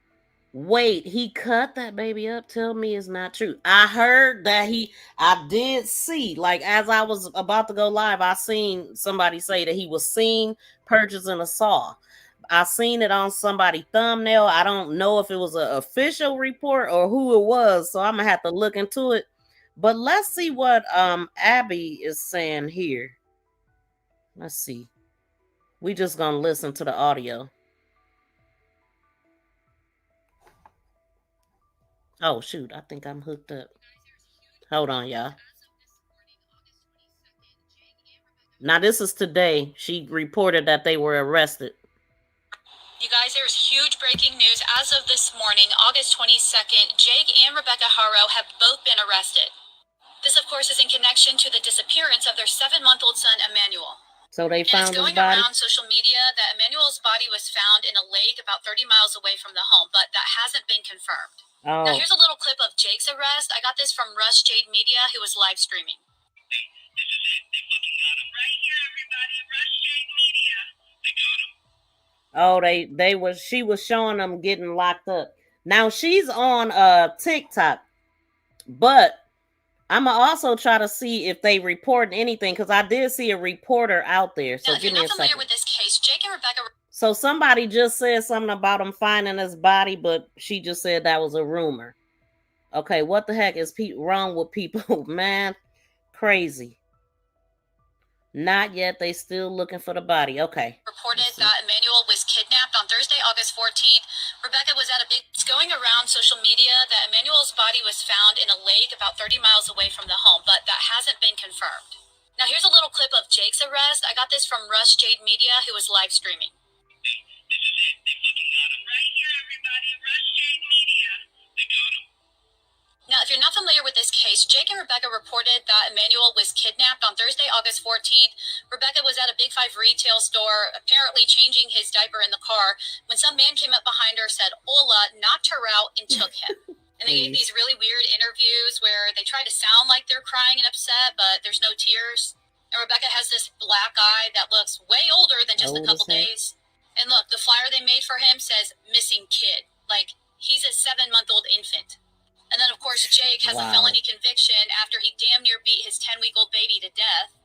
Wait, he cut that baby up? Tell me it's not true. I heard that I did see, like as I was about to go live, I seen somebody say that he was seen purchasing a saw. I seen it on somebody's thumbnail. I don't know if it was an official report or who it was, so I'm gonna have to look into it. But let's see what Abby is saying here. Let's see. We just gonna listen to the audio. Oh, shoot. I think I'm hooked up. Hold on, y'all. Now, this is today. She reported that they were arrested. You guys, there's huge breaking news. As of this morning, August 22nd, Jake and Rebecca Haro have both been arrested. This, of course, is in connection to the disappearance of their 7-month-old son, Emmanuel. So they found his body? It's going around social media that Emmanuel's body was found in a lake about 30 miles away from the home, but that hasn't been confirmed. Oh. Now, here's a little clip of Jake's arrest. I got this from Rush Jade Media, who was live streaming. This is it. They fucking got him right here, everybody. Rush Jade Media. They got him. Oh, she was showing them getting locked up. Now she's on TikTok, but I'm gonna also try to see if they report anything because I did see a reporter out there. So give me a second. If you're not familiar with this case, Jake and Rebecca. So somebody just said something about him finding his body, but she just said that was a rumor. Okay, what the heck is wrong with people, man? Crazy. Not yet. They still looking for the body. Okay. Reported that Emmanuel was kidnapped on Thursday, August 14th. Rebecca was at it's going around social media that Emmanuel's body was found in a lake about 30 miles away from the home, but that hasn't been confirmed. Now here's a little clip of Jake's arrest. I got this from Rush Jade Media, who was live streaming. This is it. They fucking got him right here, everybody. Rush Jade Media. They got him. Now, if you're not familiar with this case, Jake and Rebecca reported that Emmanuel was kidnapped on Thursday, August 14th. Rebecca was at a Big Five retail store, apparently changing his diaper in the car, when some man came up behind her, said, "Hola," knocked her out, and took him. And they gave these really weird interviews where they try to sound like they're crying and upset, but there's no tears. And Rebecca has this black eye that looks way older than just a couple days. And look, the flyer they made for him says missing kid. Like, he's a 7-month-old infant. And then, of course, Jake has a felony conviction after he damn near beat his 10-week-old baby to death.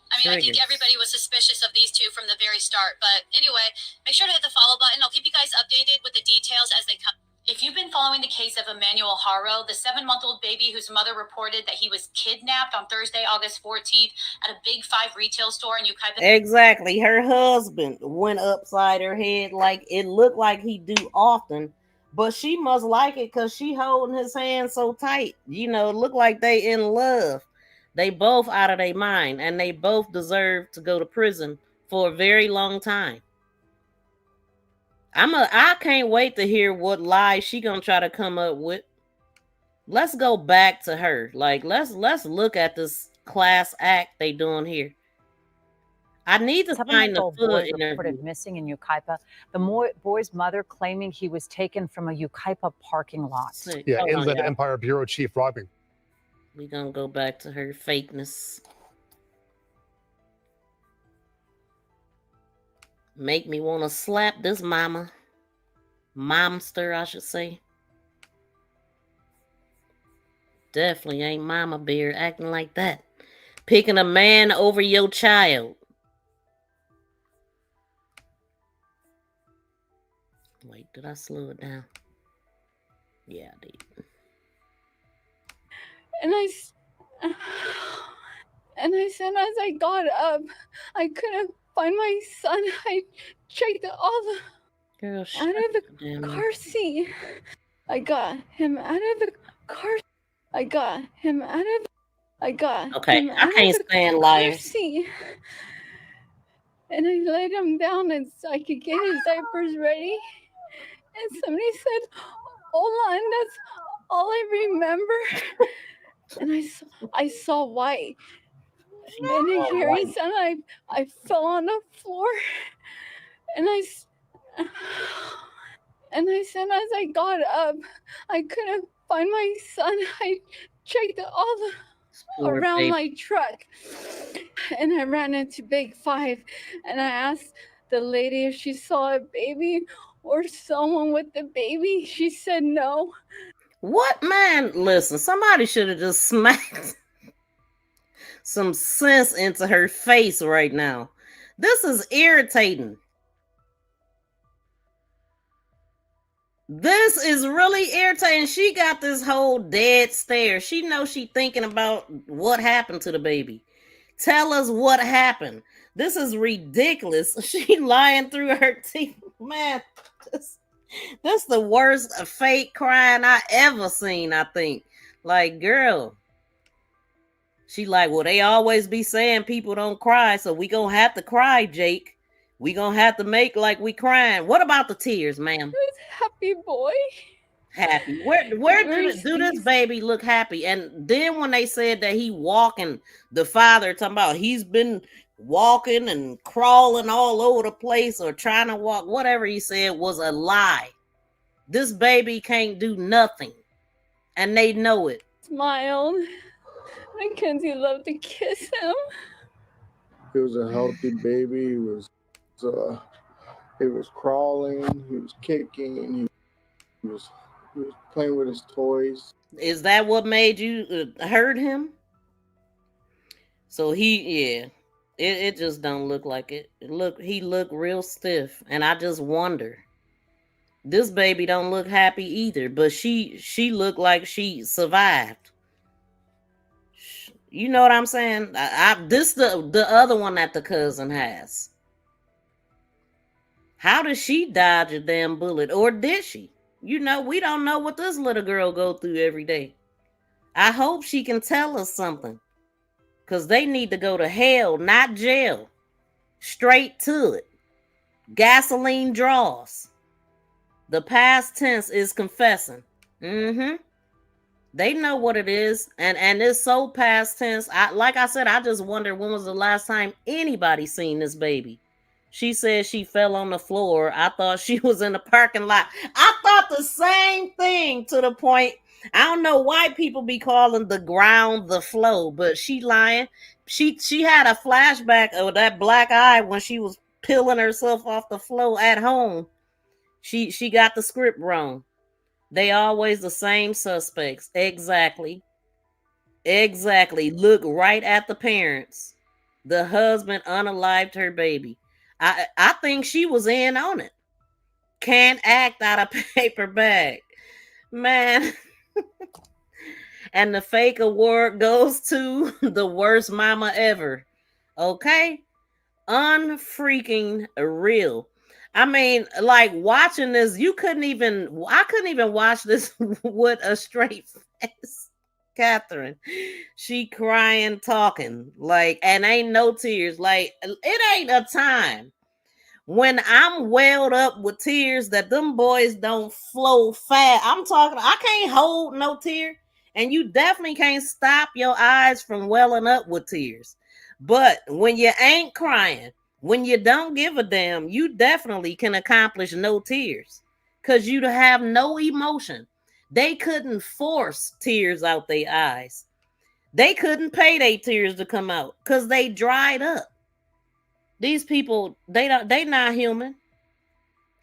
I mean, I think everybody was suspicious of these two from the very start. But anyway, make sure to hit the follow button. I'll keep you guys updated with the details as they come. If you've been following the case of Emmanuel Haro, the 7-month-old baby whose mother reported that he was kidnapped on Thursday, August 14th at a Big Five retail store in Yucaipa. Exactly. Her husband went upside her head like it looked like he do often. But she must like it because she holding his hand so tight. You know, look like they in love. They both out of their mind, and they both deserve to go to prison for a very long time. I can't wait to hear what lie she gonna try to come up with. Let's go back to her. Like, let's look at this class act they doing here. I need to find the boy reported missing in Yucaipa. The boy's mother claiming he was taken from a Yucaipa parking lot. Yeah, Inland Empire Bureau Chief Robin. We're going to go back to her fakeness. Make me want to slap this mama. Momster, I should say. Definitely ain't Mama Bear acting like that. Picking a man over your child. Wait, did I slow it down? Yeah, I did. And I said, as I got up, I couldn't find my son. I checked all the Girl, out of the car seat. I got him out of the car. I got him out of. I got. Okay, him I out can't of the stand car liars. seat. And I laid him down and so I could get his diapers ready. And somebody said, "Hola," and that's all I remember. And I saw white. And a hearing sound, I fell on the floor. And I said, as I got up, I couldn't find my son. I checked all around my truck. And I ran into Big Five. And I asked the lady if she saw a baby or someone with the baby. She said no. What, man? Listen, somebody should have just smacked some sense into her face right now. This is irritating. This is really irritating. She got this whole dead stare. She knows she thinking about what happened to the baby. Tell us what happened. This is ridiculous. She lying through her teeth. Man, this the worst fake crying I ever seen, I think. Like, girl. She like, well, they always be saying people don't cry, so we gonna have to cry, Jake. We gonna have to make like we crying. What about the tears, ma'am? Happy boy. Happy. Where do this baby look happy? And then when they said that he walking, the father talking about he's been walking and crawling all over the place or trying to walk, whatever he said was a lie. This baby can't do nothing. And they know it. Smiled. Mackenzie loved to kiss him. He was a healthy baby. He was crawling. He was kicking. He was playing with his toys. Is that what made you hurt him? So it just don't look like it. He looked real stiff, and I just wonder. This baby don't look happy either, but she looked like she survived. You know what I'm saying? This the other one that the cousin has. How did she dodge a damn bullet, or did she? You know, we don't know what this little girl go through every day. I hope she can tell us something. because they need to go to hell, not jail. Straight to it. Gasoline draws. The past tense is confessing. They know what it is, and it's so past tense. Like I said, I just wonder when was the last time anybody seen this baby. She said she fell on the floor. I thought she was in the parking lot. I thought the same thing, to the point I don't know why people be calling the ground the flow, but she lying. She had a flashback of that black eye when she was peeling herself off the floor at home. She got the script wrong. They always the same suspects. Exactly. Look right at the parents. The husband unalived her baby. I think she was in on it. Can't act out of paper bag. Man. And the fake award goes to the worst mama ever. Okay? Unfreaking real. I mean, like watching this, I couldn't even watch this with a straight face. Catherine, she crying, talking, like, and ain't no tears. Like, it ain't a time when I'm welled up with tears that them boys don't flow fast. I'm talking, I can't hold no tear, and you definitely can't stop your eyes from welling up with tears. But when you ain't crying, when you don't give a damn, you definitely can accomplish no tears because you have no emotion. They couldn't force tears out their eyes. They couldn't pay their tears to come out because they dried up. These people, they not human.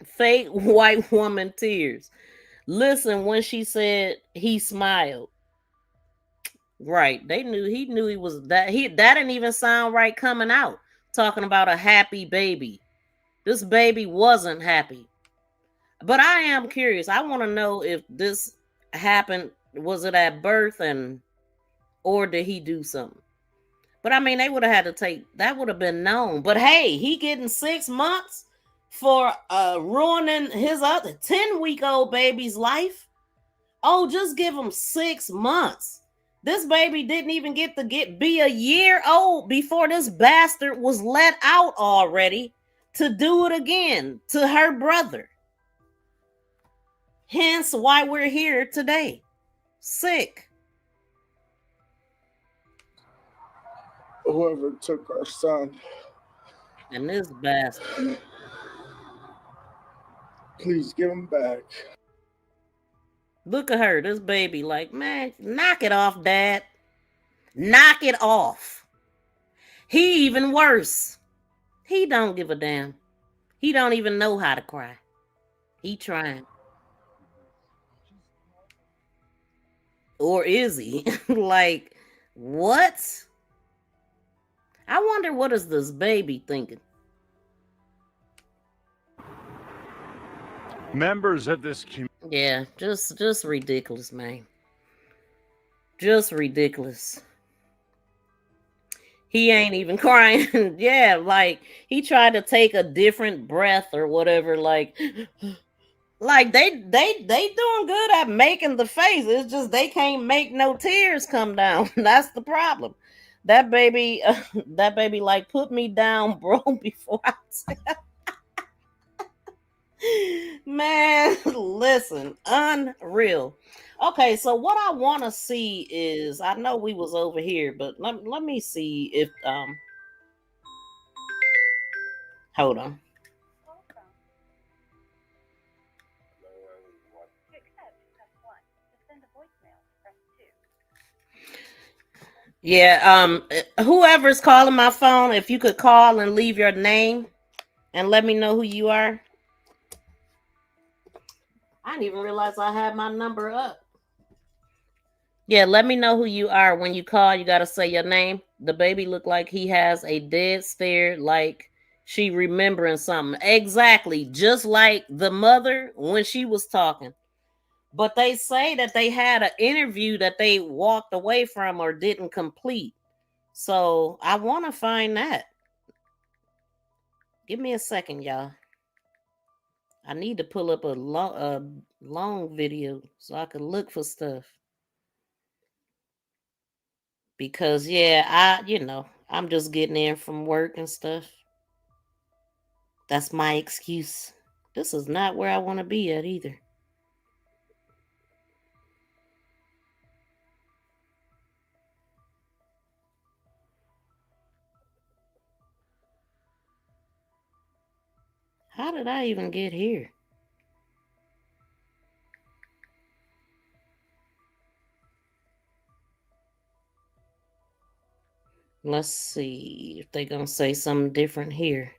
Fake white woman tears. Listen, when she said he smiled. Right. He knew he was that didn't even sound right coming out. Talking about a happy baby. This baby wasn't happy. But I am curious. I want to know if this happened, was it at birth or did he do something? But I mean, they would have had to take, that would have been known. But hey, he getting 6 months for ruining his other 10-week-old baby's life. Oh, just give him 6 months. This baby didn't even be a year old before this bastard was let out already to do it again to her brother. Hence why we're here today. Sick. Whoever took our son. And this bastard. Please give him back. Look at her, this baby, like, man, knock it off, Dad. Knock it off. He even worse. He don't give a damn. He don't even know how to cry. He trying. Or is he? Like, what? I wonder what is this baby thinking? Members of this community. Yeah, just ridiculous, man. Just ridiculous. He ain't even crying. Yeah, like he tried to take a different breath or whatever. Like they doing good at making the face. It's just they can't make no tears come down. That's the problem. That baby, like, put me down, bro, before I man, listen, unreal. Okay, so what I want to see is, I know we was over here, but let me see if hold on. Yeah, whoever's calling my phone, if you could call and leave your name and let me know who you are. I didn't even realize I had my number up. Yeah, let me know who you are. When you call, you got to say your name. The baby looked like he has a dead stare, like she remembering something. Exactly, just like the mother when she was talking. But they say that they had an interview that they walked away from or didn't complete. So I want to find that. Give me a second, y'all. I need to pull up a long video so I can look for stuff. because I'm just getting in from work and stuff. That's my excuse. This is not where I want to be at either. How did I even get here? Let's see if they're going to say something different here.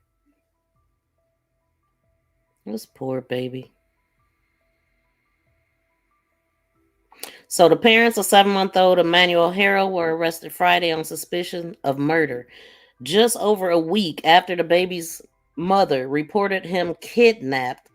This poor baby. So the parents of 7-month-old Emmanuel Haro were arrested Friday on suspicion of murder, just over a week after the baby's mother reported him kidnapped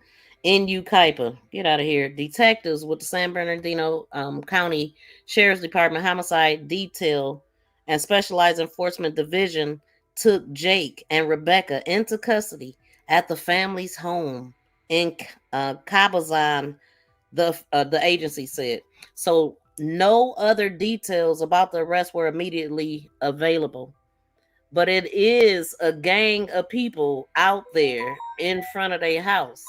in Yucaipa. Get out of here. Detectives with the San Bernardino County Sheriff's Department Homicide Detail and Specialized Enforcement Division took Jake and Rebecca into custody at the family's home in Cabazon, the agency said. So no other details about the arrest were immediately available. But it is a gang of people out there in front of their house.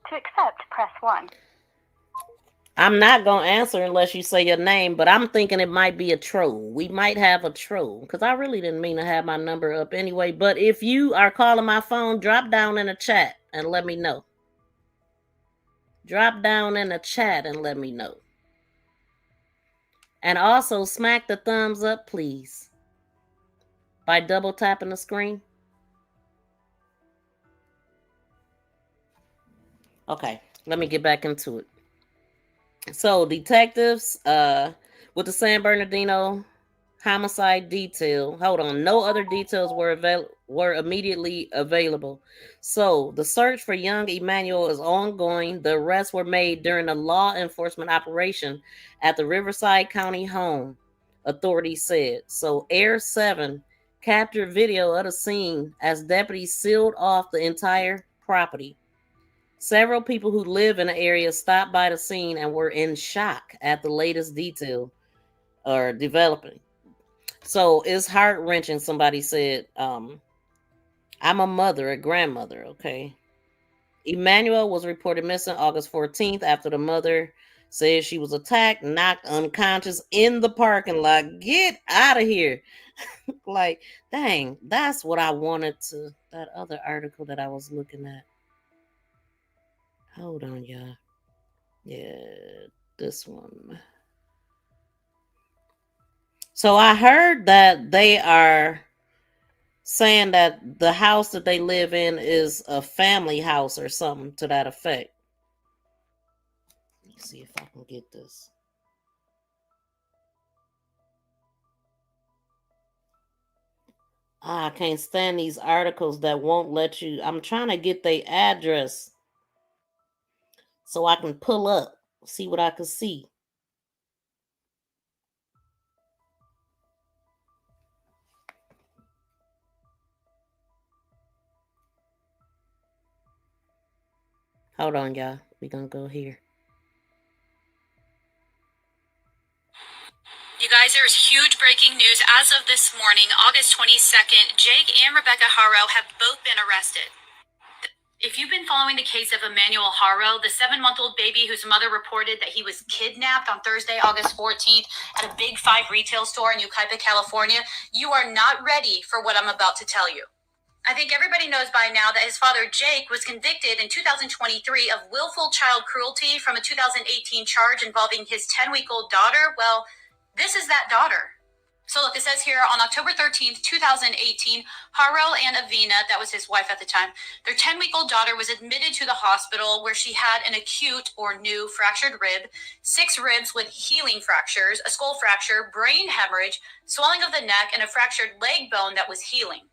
To accept, press 1. I'm not going to answer unless you say your name, but I'm thinking it might be a troll. We might have a troll because I really didn't mean to have my number up anyway. But if you are calling my phone, drop down in the chat and let me know. Drop down in the chat and let me know. And also smack the thumbs up, please, by double tapping the screen. Okay, let me get back into it. So detectives with the San Bernardino homicide detail. Hold on, no other details were immediately available. So the search for young Emmanuel is ongoing. The arrests were made during a law enforcement operation at the Riverside County home, authorities said. So Air 7 captured video of the scene as deputies sealed off the entire property. Several people who live in the area stopped by the scene and were in shock at the latest detail or developing. So it's heart-wrenching, somebody said. I'm a mother, a grandmother, okay? Emmanuel was reported missing August 14th after the mother said she was attacked, knocked unconscious in the parking lot. Get out of here. Like, dang, that's what I wanted to, that other article that I was looking at. Hold on, y'all. Yeah, this one. So I heard that they are saying that the house that they live in is a family house or something to that effect. Let me see if I can get this. I can't stand these articles that won't let you. I'm trying to get their address so I can pull up, see what I can see. Hold on, y'all. We're going to go here. You guys, there's huge breaking news. As of this morning, August 22nd, Jake and Rebecca Haro have both been arrested. If you've been following the case of Emmanuel Haro, the 7-month-old baby whose mother reported that he was kidnapped on Thursday, August 14th at a Big 5 retail store in Yucaipa, California, you are not ready for what I'm about to tell you. I think everybody knows by now that his father, Jake, was convicted in 2023 of willful child cruelty from a 2018 charge involving his 10-week-old daughter. Well, this is that daughter. So look, it says here on October 13th, 2018, Haro and Avina, that was his wife at the time, their 10-week-old daughter was admitted to the hospital where she had an acute or new fractured rib, 6 ribs with healing fractures, a skull fracture, brain hemorrhage, swelling of the neck, and a fractured leg bone that was healing.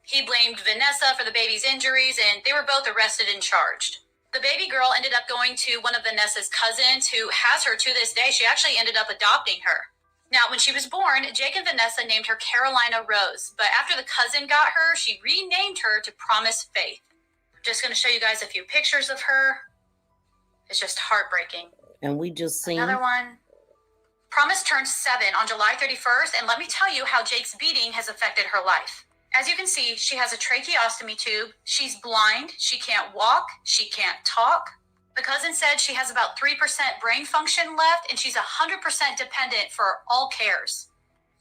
He blamed Vanessa for the baby's injuries, and they were both arrested and charged. The baby girl ended up going to one of Vanessa's cousins who has her to this day. She actually ended up adopting her. Now, when she was born, Jake and Vanessa named her Carolina Rose, but after the cousin got her, she renamed her to Promise Faith. I'm just going to show you guys a few pictures of her. is just heartbreaking. And we just seen another one. Promise turned 7 on July 31st, and let me tell you how Jake's beating has affected her life. As you can see, she has a tracheostomy tube. She's blind. She can't walk. She can't talk. The cousin said she has about 3% brain function left, and she's 100% dependent for all cares.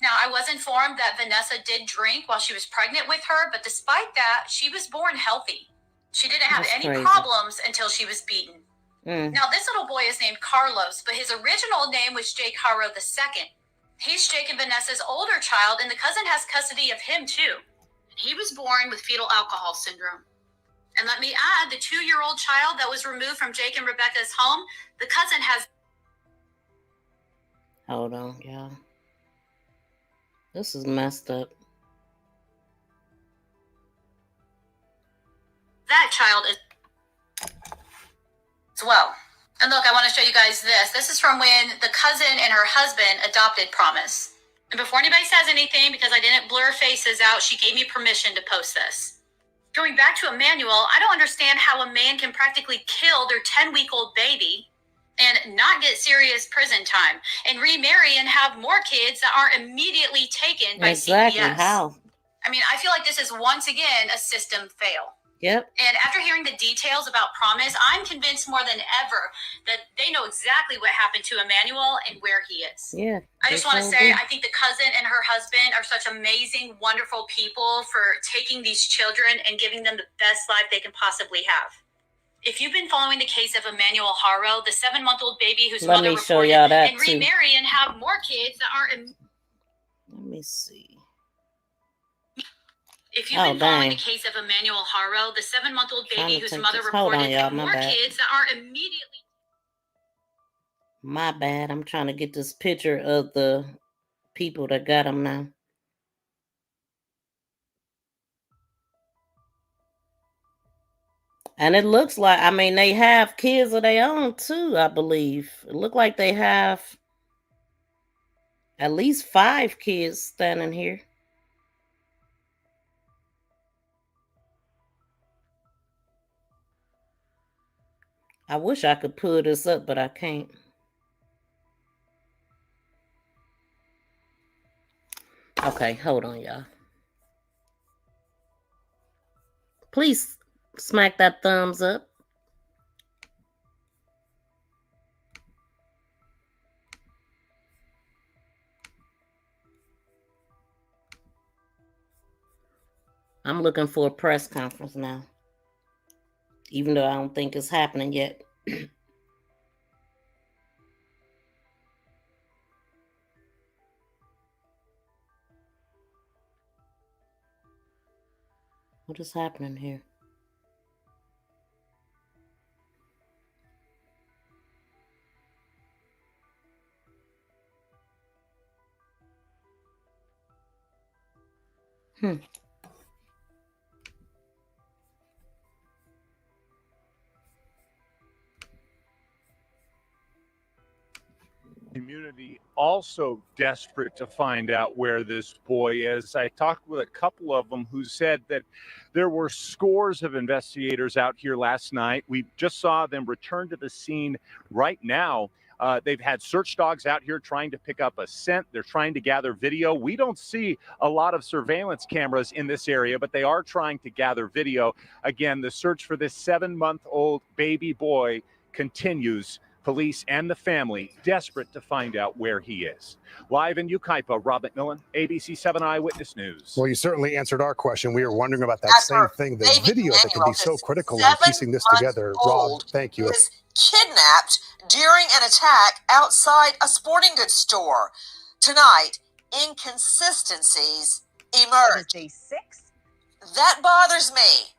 Now, I was informed that Vanessa did drink while she was pregnant with her, but despite that, she was born healthy. She didn't have any problems until she was beaten. Now, this little boy is named Carlos, but his original name was Jake Haro II. He's Jake and Vanessa's older child, and the cousin has custody of him, too. He was born with fetal alcohol syndrome. And let me add, the 2-year-old child that was removed from Jake and Rebecca's home, the cousin has... Hold on, y'all. This is messed up. That child is... as well. And look, I want to show you guys this. This is from when the cousin and her husband adopted Promise. And before anybody says anything, because I didn't blur faces out, she gave me permission to post this. Going back to Emmanuel, I don't understand how a man can practically kill their 10-week-old baby and not get serious prison time and remarry and have more kids that aren't immediately taken by exactly CPS. How? I mean, I feel like this is once again a system fail. Yep. And after hearing the details about Promise, I'm convinced more than ever that they know exactly what happened to Emmanuel and where he is. Yeah. I just want to say, I think the cousin and her husband are such amazing, wonderful people for taking these children and giving them the best life they can possibly have. If you've been following the case of Emmanuel Haro, the 7-month-old baby whose mother reported and remarry and have more kids that aren't... Let me see. If you've been following the case of Emmanuel Haro, the 7-month-old baby whose mother reported and more kids that aren't immediately... My bad. I'm trying to get this picture of the people that got him now. And it looks like, I mean, they have kids of their own too, I believe. It looked like they have at least 5 kids standing here. I wish I could pull this up, but I can't. Okay, hold on, y'all. Please smack that thumbs up. I'm looking for a press conference now, even though I don't think it's happening yet. What is happening here? Community also desperate to find out where this boy is. I talked with a couple of them who said that there were scores of investigators out here last night. We just saw them return to the scene right now. They've had search dogs out here trying to pick up a scent. They're trying to gather video. We don't see a lot of surveillance cameras in this area, but they are trying to gather video. Again, the search for this 7-month-old baby boy continues. Police and the family desperate to find out where he is. Live in Yucaipa, Rob McMillan, ABC 7 Eyewitness News. Well, you certainly answered our question. We were wondering about that same thing. The video that can be so critical in piecing this together. Rob, thank you. Was kidnapped during an attack outside a sporting goods store. Tonight, inconsistencies emerge. Day 6? That bothers me.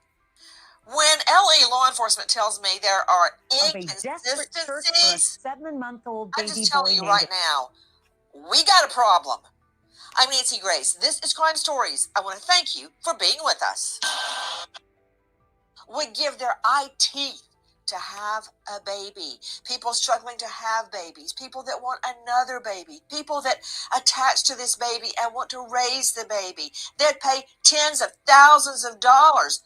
When LA law enforcement tells me there are inconsistencies, 7-month-old I'm just telling you right now, we got a problem. I'm Nancy Grace. This is Crime Stories. I want to thank you for being with us. Would give their eye teeth to have a baby. People struggling to have babies. People that want another baby. People that attach to this baby and want to raise the baby. They'd pay tens of thousands of dollars.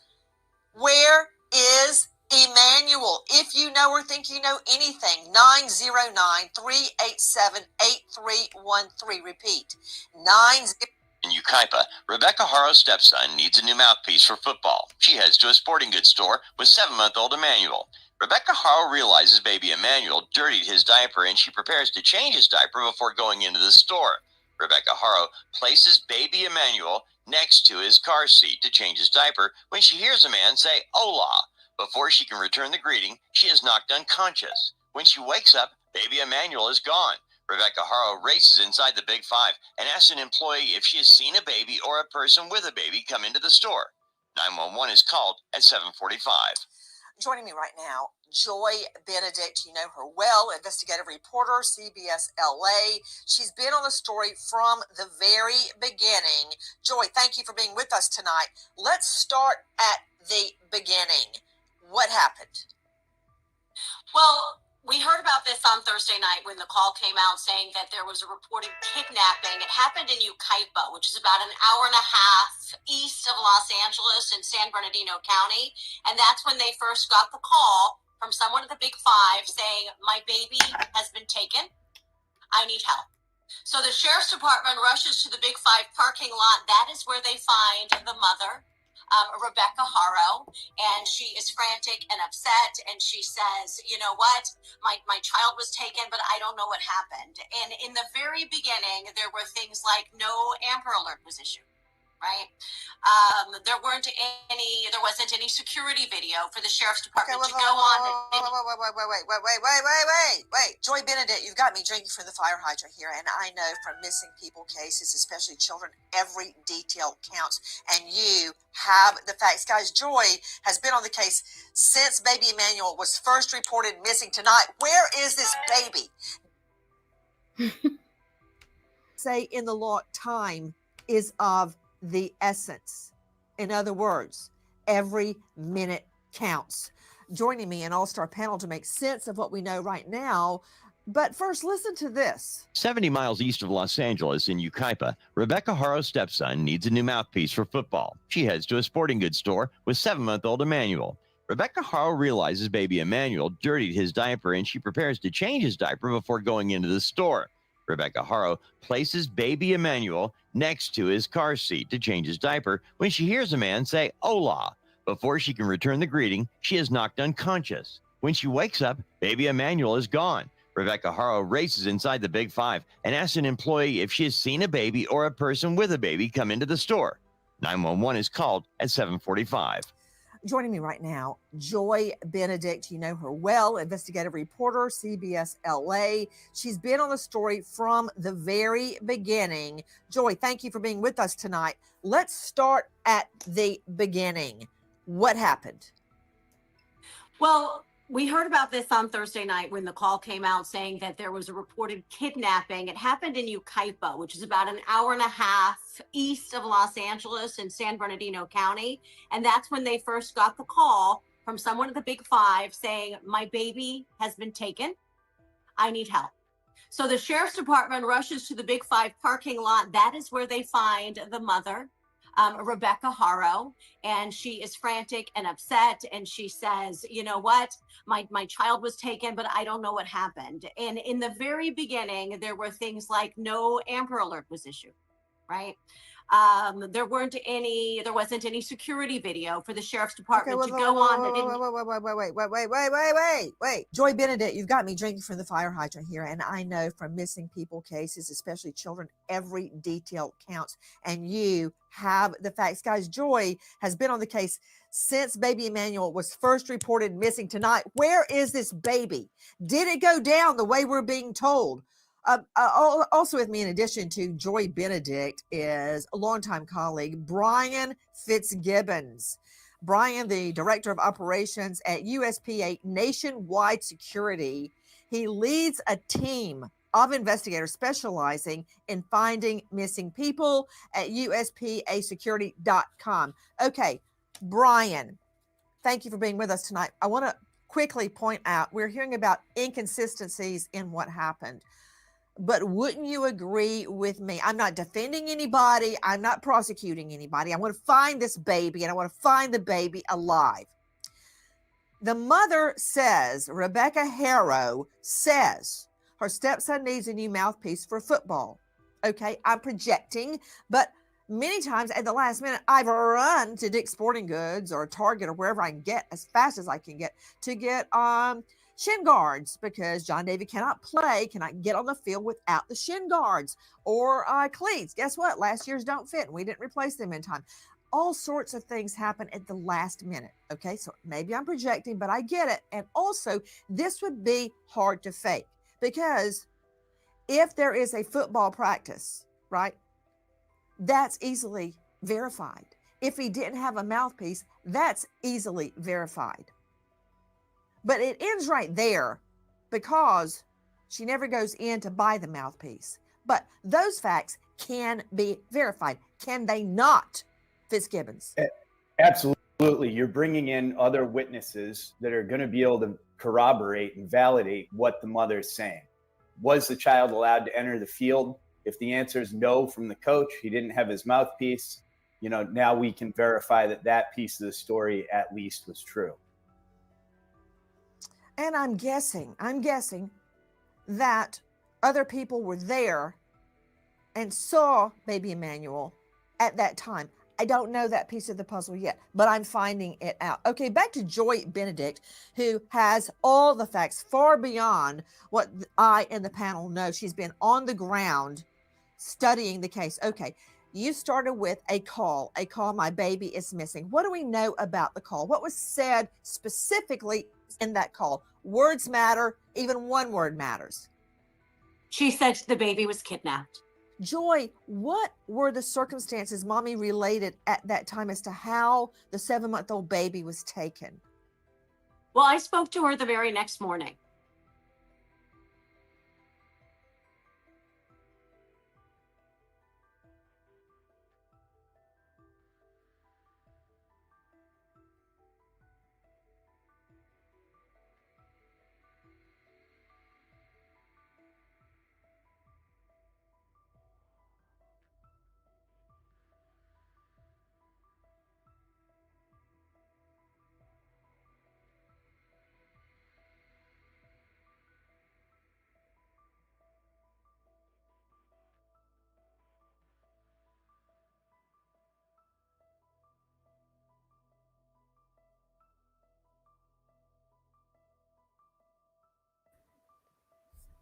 Where is Emmanuel, if you know or think you know anything, 909-387-8313. Repeat, 90. In Ukaipa, Rebecca Haro's stepson needs a new mouthpiece for football. She heads to a sporting goods store with 7-month-old Emmanuel. Rebecca Haro realizes baby Emmanuel dirtied his diaper and she prepares to change his diaper before going into the store. Rebecca Haro places baby Emmanuel next to his car seat to change his diaper when she hears a man say, "Hola." Before she can return the greeting, she is knocked unconscious. When she wakes up, baby Emmanuel is gone. Rebecca Haro races inside the Big Five and asks an employee if she has seen a baby or a person with a baby come into the store. 911 is called at 7:45. Joining me right now, Joy Benedict. You know her well, investigative reporter, CBS LA. She's been on the story from the very beginning. Joy, thank you for being with us tonight. Let's start at the beginning. What happened? Well, we heard about this on Thursday night when the call came out saying that there was a reported kidnapping. It happened in Ukaipa, which is about an hour and a half east of Los Angeles in San Bernardino County. And that's when they first got the call from someone at the Big Five saying, "My baby has been taken. I need help." So the sheriff's department rushes to the Big Five parking lot. That is where they find the mother, Rebecca Haro, and she is frantic and upset, and she says, "You know what, my child was taken, but I don't know what happened." And in the very beginning, there were things like no Amber Alert was issued, right? There wasn't any security video for the sheriff's department to go on. Wait. Joy Benedict, you've got me drinking from the fire hydrant here, and I know from missing people cases, especially children, every detail counts, and you have the facts. Guys, Joy has been on the case since baby Emmanuel was first reported missing tonight. Where is this baby? Say in the law, time is of the essence. In other words, every minute counts. Joining me an all-star panel to make sense of what we know right now. But first, listen to this. 70 miles east of Los Angeles in Ukaipa, Rebecca Haro's stepson needs a new mouthpiece for football. She heads to a sporting goods store with 7-month-old Emmanuel. Rebecca Haro realizes baby Emmanuel dirtied his diaper and she prepares to change his diaper before going into the store. Rebecca Haro places baby Emmanuel next to his car seat to change his diaper when she hears a man say, "Hola." Before she can return the greeting, she is knocked unconscious. When she wakes up, baby Emmanuel is gone. Rebecca Haro races inside the Big Five and asks an employee if she has seen a baby or a person with a baby come into the store. 911 is called at 7:45. Joining me right now, Joy Benedict. You know her well, investigative reporter, CBS LA. She's been on the story from the very beginning. Joy, thank you for being with us tonight. Let's start at the beginning. What happened? Well, we heard about this on Thursday night when the call came out saying that there was a reported kidnapping. It happened in Ukaipa, which is about an hour and a half east of Los Angeles in San Bernardino County. And that's when they first got the call from someone at the Big Five saying, "My baby has been taken. I need help." So the sheriff's department rushes to the Big Five parking lot. That is where they find the mother, Rebecca Haro, and she is frantic and upset, and she says, "You know what, my child was taken, but I don't know what happened." And in the very beginning, there were things like no Amber Alert was issued, right? There wasn't any security video for the sheriff's department to go on. Wait. Joy Benedict, you've got me drinking from the fire hydrant here, and I know from missing people cases, especially children, every detail counts, and you have the facts. Guys, Joy has been on the case since baby Emmanuel was first reported missing tonight. Where is this baby? Did it go down the way we're being told? Also with me, in addition to Joy Benedict, is a longtime colleague, Brian Fitzgibbons. Brian, the Director of Operations at USPA Nationwide Security. He leads a team of investigators specializing in finding missing people at uspasecurity.com. Okay, Brian, thank you for being with us tonight. I want to quickly point out, we're hearing about inconsistencies in what happened. But wouldn't you agree with me? I'm not defending anybody. I'm not prosecuting anybody. I want to find this baby, and I want to find the baby alive. The mother says, Rebecca Haro says, her stepson needs a new mouthpiece for football. Okay, I'm projecting, but many times at the last minute, I've run to Dick's Sporting Goods or Target or wherever I can get as fast as I can get to get shin guards, because John David cannot get on the field without the shin guards, or cleats. Guess what? Last year's don't fit and we didn't replace them in time. All sorts of things happen at the last minute. Okay, so maybe I'm projecting, but I get it. And also, this would be hard to fake, because if there is a football practice, right, that's easily verified. If he didn't have a mouthpiece, that's easily verified. But it ends right there, because she never goes in to buy the mouthpiece. But those facts can be verified. Can they not, Fitzgibbons? Absolutely. You're bringing in other witnesses that are going to be able to corroborate and validate what the mother is saying. Was the child allowed to enter the field? If the answer is no from the coach, he didn't have his mouthpiece, now we can verify that piece of the story at least was true. And I'm guessing that other people were there and saw baby Emmanuel at that time. I don't know that piece of the puzzle yet, but I'm finding it out. Okay, back to Joy Benedict, who has all the facts far beyond what I and the panel know. She's been on the ground studying the case. Okay, you started with a call, my baby is missing. What do we know about the call? What was said specifically in that call? Words matter, even one word matters. She said the baby was kidnapped. Joy, what were the circumstances mommy related at that time as to how the 7-month-old baby was taken? Well, I spoke to her the very next morning.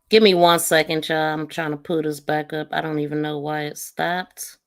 Give me 1 second, y'all. I'm trying to put us back up. I don't even know why it stopped.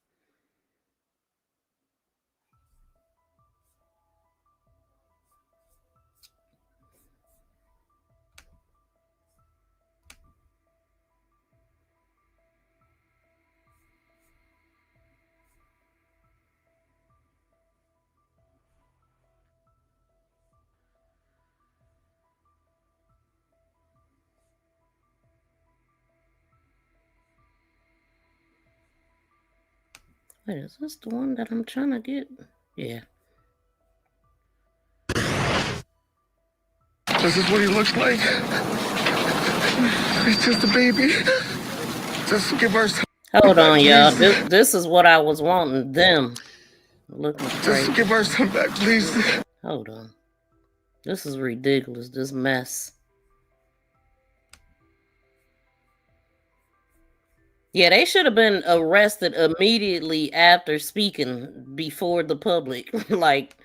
Wait, is this the one that I'm trying to get? Yeah. This is what he looks like. It's just a baby. Just give us. Hold on, y'all. This is what I was wanting. Them looking crazy. Just give our son back, please. Hold on. This is ridiculous. This mess. Yeah, they should have been arrested immediately after speaking before the public, like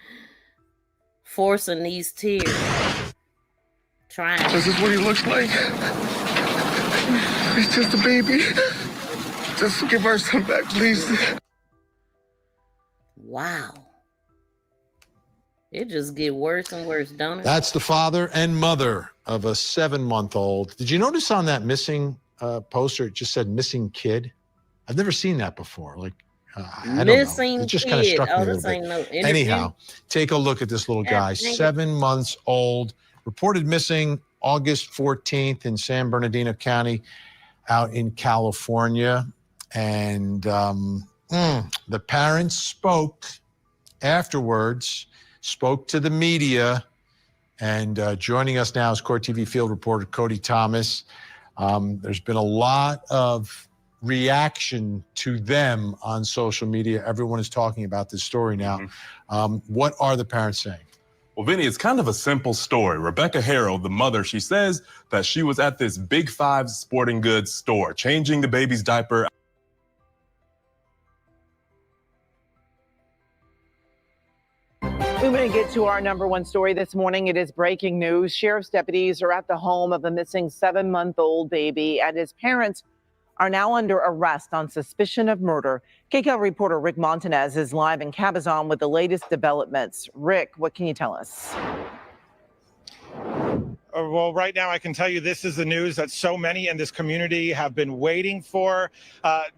forcing these tears. Trying. This is what he looks like. It's just a baby. Just give our son back, please. Wow. It just get worse and worse, don't it? That's the father and mother of a 7-month-old. Did you notice on that missing poster, it just said missing kid? I've never seen that before. Like, I don't know. It just kind of struck me a little bit. No Anyhow, take a look at this little guy, 7 months old, reported missing August 14th in San Bernardino County out in California. And the parents spoke afterwards, spoke to the media, and joining us now is Court TV field reporter Cody Thomas. There's been a lot of reaction to them on social media. Everyone is talking about this story now. What are the parents saying? Well, Vinny, it's kind of a simple story. Rebecca Haro, the mother, she says that she was at this Big Five sporting goods store, changing the baby's diaper. We're going to get to our number one story this morning. It is breaking news. Sheriff's deputies are at the home of a missing 7-month-old baby, and his parents are now under arrest on suspicion of murder. KCAL reporter Rick Montanez is live in Cabazon with the latest developments. Rick, what can you tell us? Well, right now I can tell you this is the news that so many in this community have been waiting for,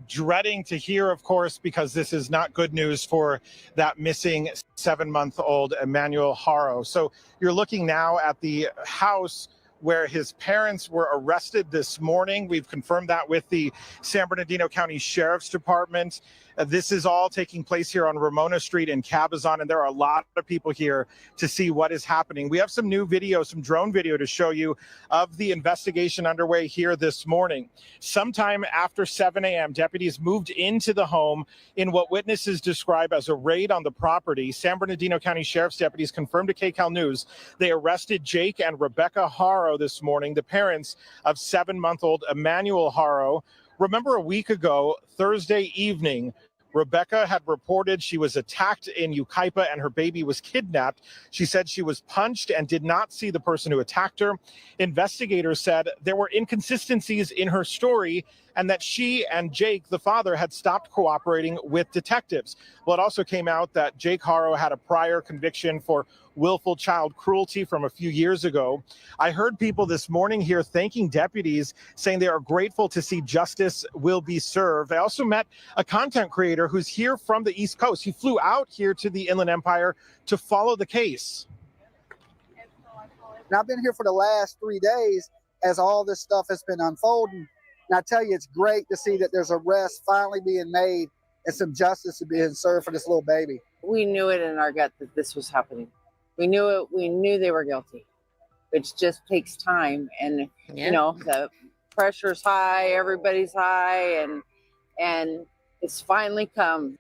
dreading to hear, of course, because this is not good news for that missing 7-month-old Emmanuel Haro. So you're looking now at the house where his parents were arrested this morning. We've confirmed that with the San Bernardino County Sheriff's Department. This is all taking place here on Ramona Street in Cabazon, and there are a lot of people here to see what is happening. We have some new video, some drone video to show you of the investigation underway here this morning. Sometime after 7 a.m., deputies moved into the home in what witnesses describe as a raid on the property. San Bernardino County Sheriff's deputies confirmed to KCAL News they arrested Jake and Rebecca Haro this morning, the parents of 7-month-old Emmanuel Haro. Remember a week ago, Thursday evening, Rebecca had reported she was attacked in Yucaipa and her baby was kidnapped. She said she was punched and did not see the person who attacked her. Investigators said there were inconsistencies in her story and that she and Jake, the father, had stopped cooperating with detectives. Well, it also came out that Jake Haro had a prior conviction for willful child cruelty from a few years ago. I heard people this morning here thanking deputies, saying they are grateful to see justice will be served. I also met a content creator who's here from the East Coast. He flew out here to the Inland Empire to follow the case. And I've been here for the last 3 days as all this stuff has been unfolding. And I tell you, it's great to see that there's arrests finally being made and some justice being served for this little baby. We knew it in our gut that this was happening. We knew it. We knew they were guilty, which just takes time. And, you know, the pressure's high, everybody's high, and it's finally come.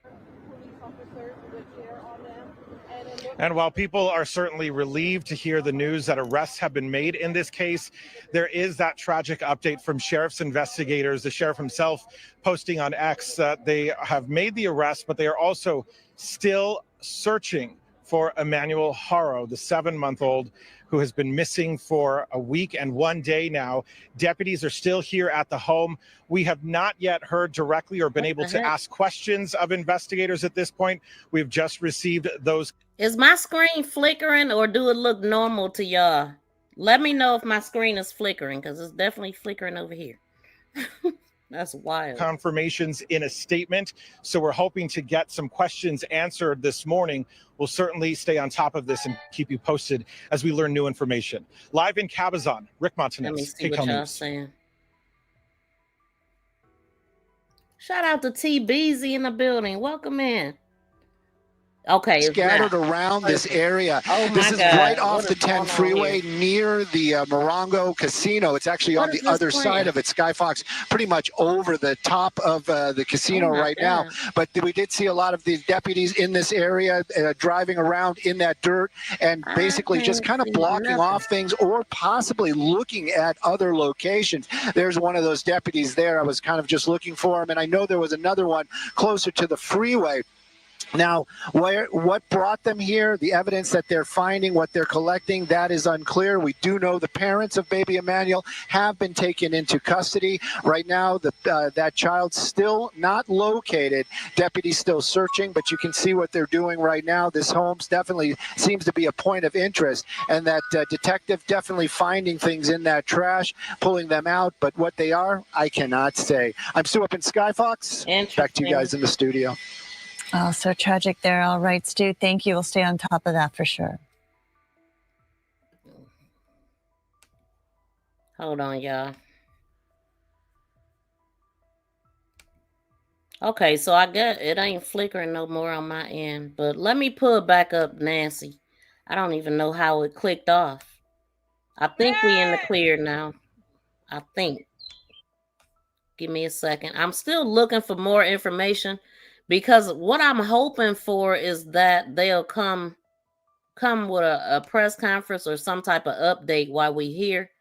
And while people are certainly relieved to hear the news that arrests have been made in this case, there is that tragic update from sheriff's investigators. The sheriff himself posting on X that they have made the arrest, but they are also still searching for Emmanuel Haro, the 7-month-old who has been missing for a week and 1 day now. Deputies are still here at the home. We have not yet heard directly or been able to ask questions of investigators at this point. We've just received those. Is my screen flickering or do it look normal to y'all? Let me know if my screen is flickering, because it's definitely flickering over here. That's wild. Confirmations in a statement. So we're hoping to get some questions answered this morning. We'll certainly stay on top of this and keep you posted as we learn new information. Live in Cabazon, Rick Montanez. Let me see what y'all saying. Shout out to T. Beezy in the building. Welcome in. Okay, scattered around this area. This is right off the 10 freeway near the Morongo Casino. It's actually on the other side of it. Skyfox pretty much over the top of the casino right now. But we did see a lot of the deputies in this area driving around in that dirt and basically just kind of blocking off things or possibly looking at other locations. There's one of those deputies there. I was kind of just looking for him, and I know there was another one closer to the freeway. Now, what brought them here, the evidence that they're finding, what they're collecting, that is unclear. We do know the parents of baby Emmanuel have been taken into custody. Right now, that child's still not located. Deputies still searching, but you can see what they're doing right now. This home definitely seems to be a point of interest, and that detective definitely finding things in that trash, pulling them out, but what they are, I cannot say. I'm Stu up in Skyfox. Back to you guys in the studio. Oh, so tragic there. All right, Stu, thank you. We'll stay on top of that for sure. Hold on, y'all. Okay, so I guess it ain't flickering no more on my end, but let me pull back up Nancy. I don't even know how it clicked off. I think we in the clear now. I think. Give me a second. I'm still looking for more information, because what I'm hoping for is that they'll come come with a press conference or some type of update while we here.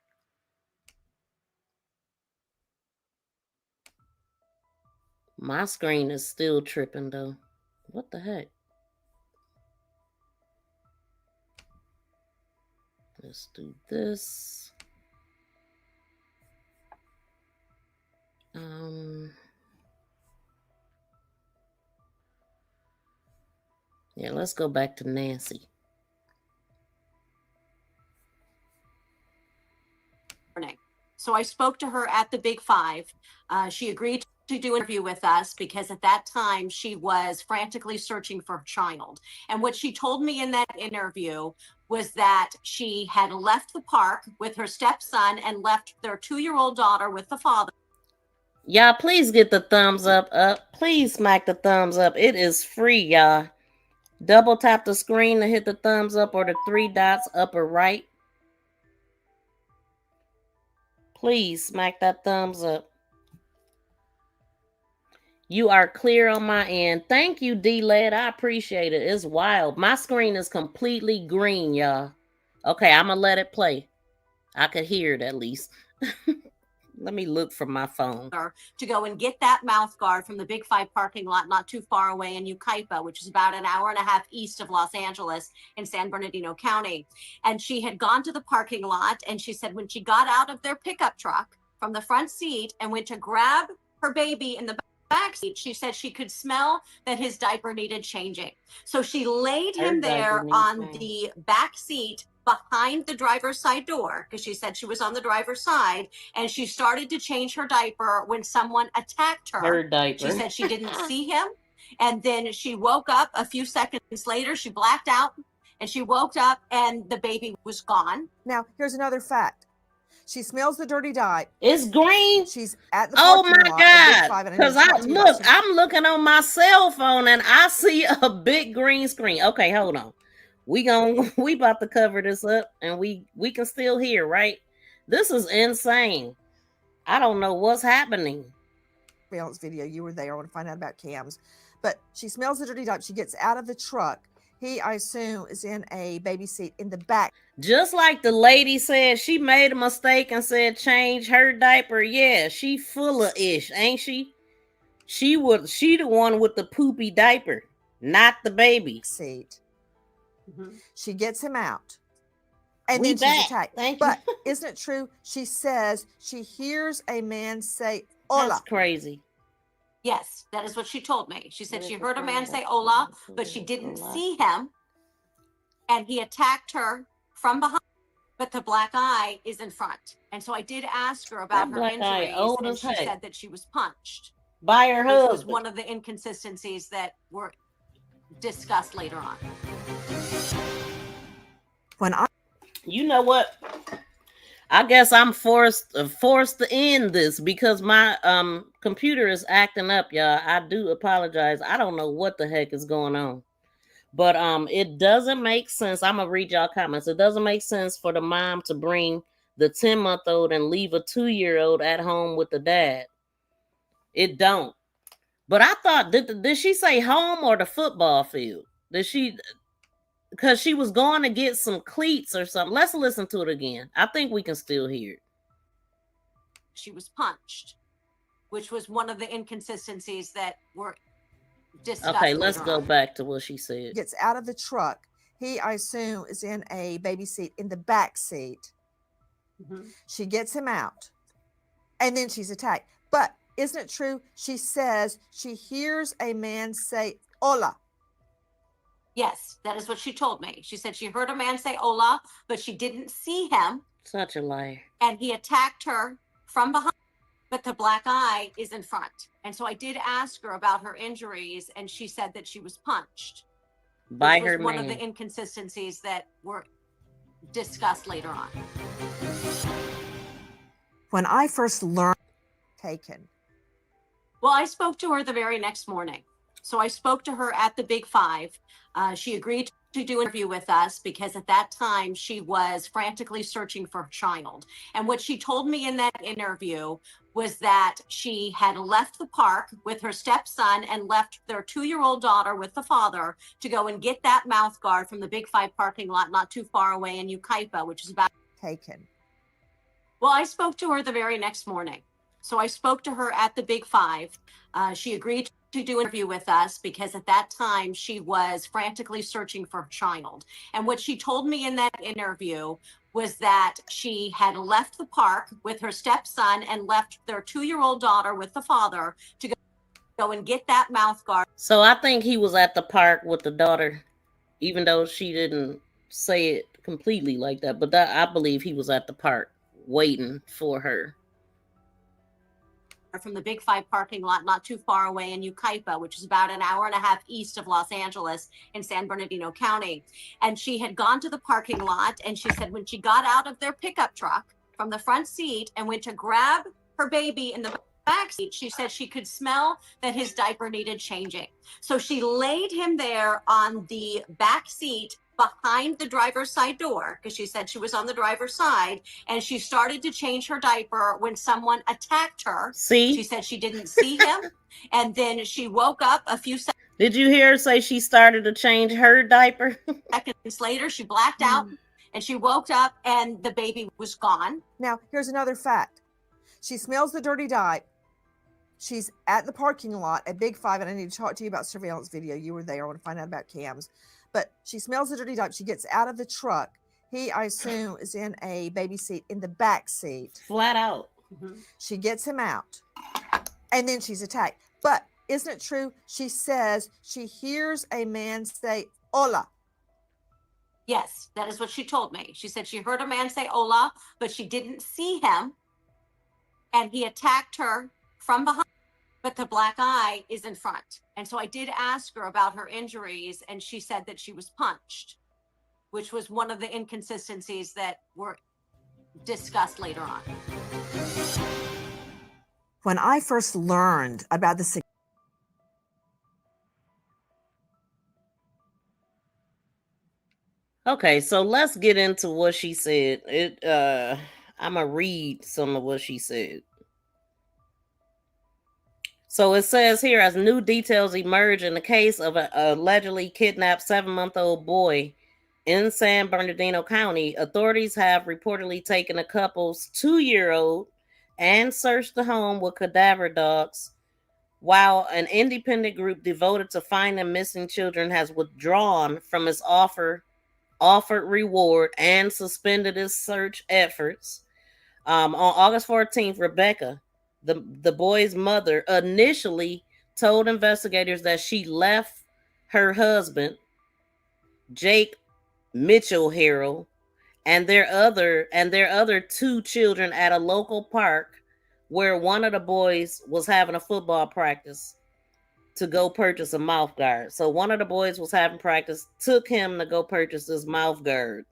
My screen is still tripping though. What the heck? Let's do this. Yeah, let's go back to Nancy. So I spoke to her at the Big Five. She agreed to do an interview with us because at that time she was frantically searching for her child. And what she told me in that interview was that she had left the park with her stepson and left their 2-year-old daughter with the father. Y'all, please get the thumbs up. Please smack the thumbs up. It is free, y'all. Double tap the screen to hit the thumbs up or the 3 dots upper right. Please smack that thumbs up. You are clear on my end. Thank you, D-Led. I appreciate it. It's wild. My screen is completely green, y'all. Okay, I'm going to let it play. I could hear it at least. Let me look from my phone. To go and get that mouth guard from the Big Five parking lot not too far away in Yucaipa, which is about an hour and a half east of Los Angeles in San Bernardino County. And she had gone to the parking lot, and she said when she got out of their pickup truck from the front seat and went to grab her baby in the back seat, she said she could smell that his diaper needed changing. So she laid him there on the back seat behind the driver's side door, because she said she was on the driver's side, and she started to change her diaper when someone attacked her. Her diaper. She said she didn't see him, and then she woke up a few seconds later. She blacked out, and she woke up, and the baby was gone. Now, here's another fact. She smells the dirty dye. It's green. She's at the Oh parking my lot at Big Five, God. and I need Because to talk to you about some- I'm looking on my cell phone and I see a big green screen. Okay, hold on. We about to cover this up and we can still hear, right? This is insane. I don't know what's happening. Surveillance video. You were there. I want to find out about cams. But she smells the dirty dye. She gets out of the truck. He, I assume, is in a baby seat in the back. Just like the lady said, she made a mistake and said change her diaper. Yeah, she full of ish, ain't she? She the one with the poopy diaper, not the baby. Seat. She gets him out. And then she's attacked. But isn't it true? She says she hears a man say, hola. That's crazy. Yes, that is what she told me. She said she heard a man say hola, but she didn't see him. And he attacked her from behind, but the black eye is in front. And so I did ask her about her injuries, and she said that she was punched by her husband. Which was one of the inconsistencies that were discussed later on. You know what? I guess I'm forced to end this because my computer is acting up, y'all. I do apologize. I don't know what the heck is going on. But it doesn't make sense. I'm gonna read y'all comments. It doesn't make sense for the mom to bring the 10-month-old and leave a 2-year-old at home with the dad. It don't. But I thought, did she say home or the football field? Did she? Because she was going to get some cleats or something. Let's listen to it again. I think we can still hear it. She was punched, which was one of the inconsistencies that were discussed. Okay, let's go back to what she said. Gets out of the truck. He, I assume, is in a baby seat in the back seat. She gets him out. And then she's attacked. But isn't it true? She says she hears a man say, hola. Yes, that is what she told me. She said she heard a man say hola, but she didn't see him. Such a liar. And he attacked her from behind, but the black eye is in front. And so I did ask her about her injuries, and she said that she was punched. By her man. One of the inconsistencies that were discussed later on. When I first learned taken. Well, I spoke to her the very next morning. So I spoke to her at the Big Five. She agreed to do an interview with us because at that time she was frantically searching for her child. And what she told me in that interview was that she had left the park with her stepson and left their 2-year-old daughter with the father to go and get that mouth guard from the Big Five parking lot not too far away in Ukaipa, which is about taken. Well, I spoke to her the very next morning. So I spoke to her at the Big Five. She agreed to do an interview with us because at that time she was frantically searching for her child. And what she told me in that interview was that she had left the park with her stepson and left their 2-year-old daughter with the father to go and get that mouth guard. So I think he was at the park with the daughter, even though she didn't say it completely like that. But that, I believe he was at the park waiting for her. From the Big Five parking lot not too far away in Ukaipa, which is about an hour and a half east of Los Angeles in San Bernardino County. And she had gone to the parking lot, and she said when she got out of their pickup truck from the front seat and went to grab her baby in the back seat, she said she could smell that his diaper needed changing. So she laid him there on the back seat behind the driver's side door, because she said she was on the driver's side, and she started to change her diaper when someone attacked her. See? She said she didn't see him, and then she woke up a few seconds. Did you hear her say she started to change her diaper? Seconds later, she blacked out, and she woke up, and the baby was gone. Now, here's another fact. She smells the dirty diaper. She's at the parking lot at Big Five, and I need to talk to you about surveillance video. You were there. I want to find out about cams. But she smells the dirty diaper. She gets out of the truck. He, I assume, is in a baby seat in the back seat. Flat out. She gets him out, and then she's attacked. But isn't it true? She says she hears a man say, "Hola." Yes, that is what she told me. She said she heard a man say "Hola," but she didn't see him, and he attacked her from behind. But the black eye is in front. And so I did ask her about her injuries, and she said that she was punched, which was one of the inconsistencies that were discussed later on. When I first learned about the Okay, so let's get into what she said. I'm gonna read some of what she said. So it says here, as new details emerge in the case of an allegedly kidnapped 7-month-old boy in San Bernardino County, authorities have reportedly taken the couple's 2-year-old and searched the home with cadaver dogs, while an independent group devoted to finding missing children has withdrawn from its offered reward and suspended its search efforts. On August 14th, Rebecca, the boy's mother, initially told investigators that she left her husband, Jake Emmanuel Haro, and their other 2 children at a local park where one of the boys was having a football practice to go purchase a mouth guard. So one of the boys was having practice, took him to go purchase this mouth guard.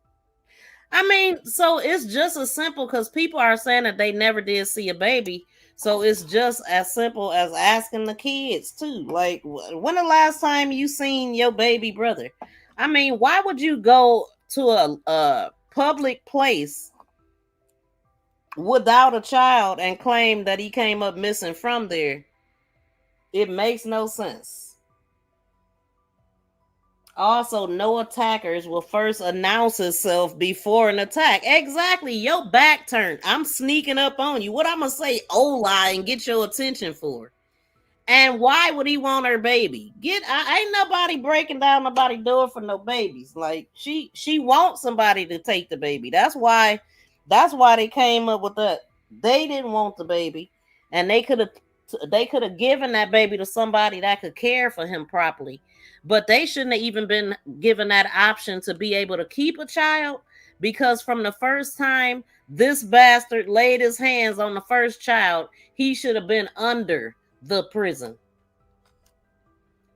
I mean, so it's just as simple, because people are saying that they never did see a baby. So it's just as simple as asking the kids too. Like, when the last time you seen your baby brother? I mean, why would you go to a public place without a child and claim that he came up missing from there? It makes no sense. Also, no attackers will first announce itself before an attack. Exactly. Your back turned. I'm sneaking up on you. What I'm going to say, "Hola," and get your attention for? And why would he want her baby? Ain't nobody breaking down nobody's door for no babies. Like, she wants somebody to take the baby. That's why they came up with that. They didn't want the baby, and they could have given that baby to somebody that could care for him properly. But they shouldn't have even been given that option to be able to keep a child, because from the first time this bastard laid his hands on the first child, he should have been under the prison.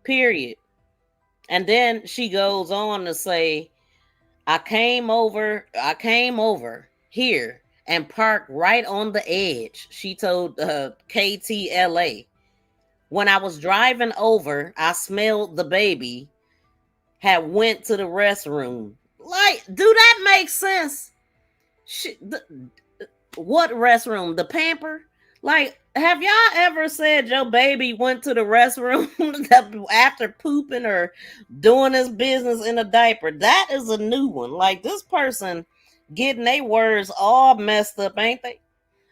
Period. And then she goes on to say, I came over here and parked right on the edge. She told KTLA. When I was driving over, I smelled the baby had went to the restroom. Like, do that make sense? What restroom? The pamper? Like, have y'all ever said your baby went to the restroom after pooping or doing his business in a diaper? That is a new one. Like, this person getting their words all messed up, ain't they?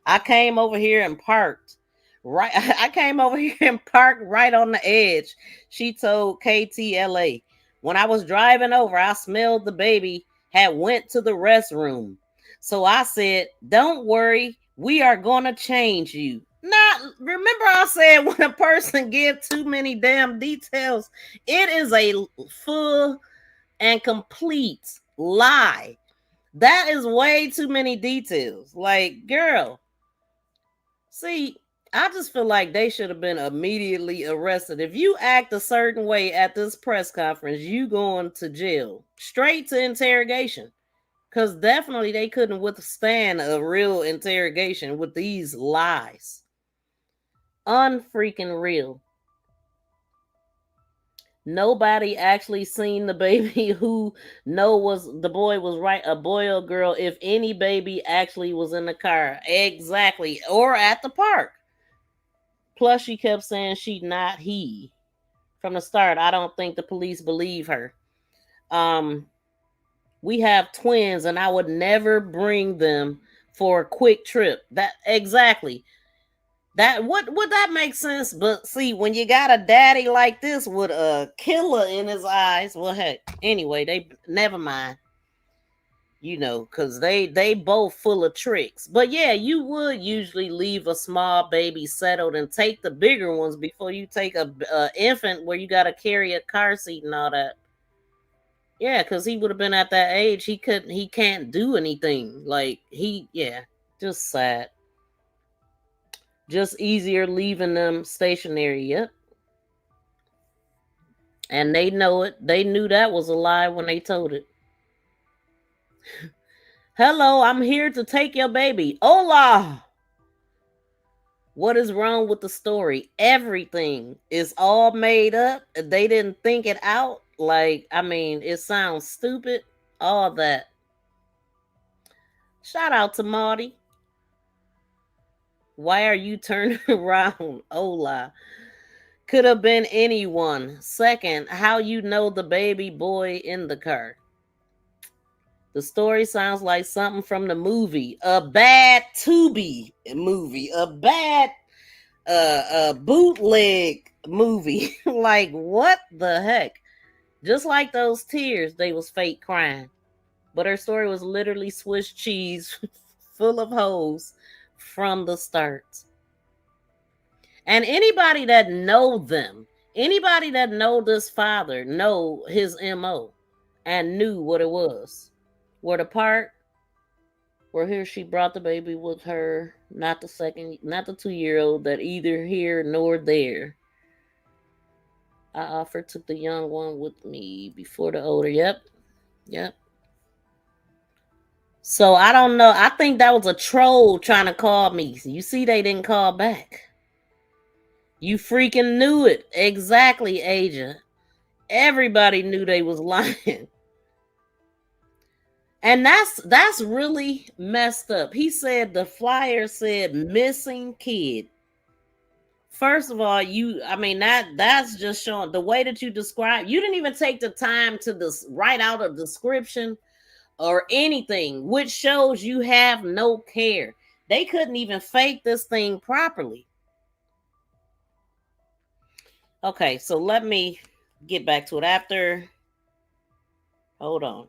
I came over here and parked. Right, I came over here and parked right on the edge. She told KTLA. When I was driving over, I smelled the baby had went to the restroom. So I said, "Don't worry, we are gonna change you." Not remember I said when a person gives too many damn details, it is a full and complete lie. That is way too many details. Like, girl, see, I just feel like they should have been immediately arrested. If you act a certain way at this press conference, you going to jail. Straight to interrogation. Because definitely they couldn't withstand a real interrogation with these lies. Unfreaking real. Nobody actually seen the baby who was the boy was right, a boy or girl, if any baby actually was in the car. Exactly. Or at the park. Plus, she kept saying she not he. From the start, I don't think the police believe her. We have twins, and I would never bring them for a quick trip. That exactly. That would that make sense? But see, when you got a daddy like this with a killer in his eyes, well, heck. Anyway, they never mind. You know, because they both full of tricks. But yeah, you would usually leave a small baby settled and take the bigger ones before you take a infant where you got to carry a car seat and all that. Yeah, because he would have been at that age. He can't do anything. Like, just sad. Just easier leaving them stationary. Yep. And they know it. They knew that was a lie when they told it. Hello, I'm here to take your baby. Hola. What is wrong with the story? Everything is all made up. They didn't think it out. Like, I mean, it sounds stupid. All that. Shout out to Marty. Why are you turning around? Hola. Could have been anyone. Second, how you know the baby boy in the car? The story sounds like something from the movie. A bad Tubi movie. A bad bootleg movie. Like, what the heck? Just like those tears, they was fake crying. But her story was literally Swiss cheese full of holes from the start. And anybody that know them, anybody that know this father, know his MO and knew what it was. Where the part where here she brought the baby with her, not the 2-year-old that either here nor there. I offered took the young one with me before the older. Yep. So I don't know. I think that was a troll trying to call me. You see, they didn't call back. You freaking knew it. Exactly, agent. Everybody knew they was lying. And that's really messed up. He said the flyer said missing kid. First of all, that's just showing the way that you describe. You didn't even take the time to write out a description or anything, which shows you have no care. They couldn't even fake this thing properly. Okay, so let me get back to it after. Hold on.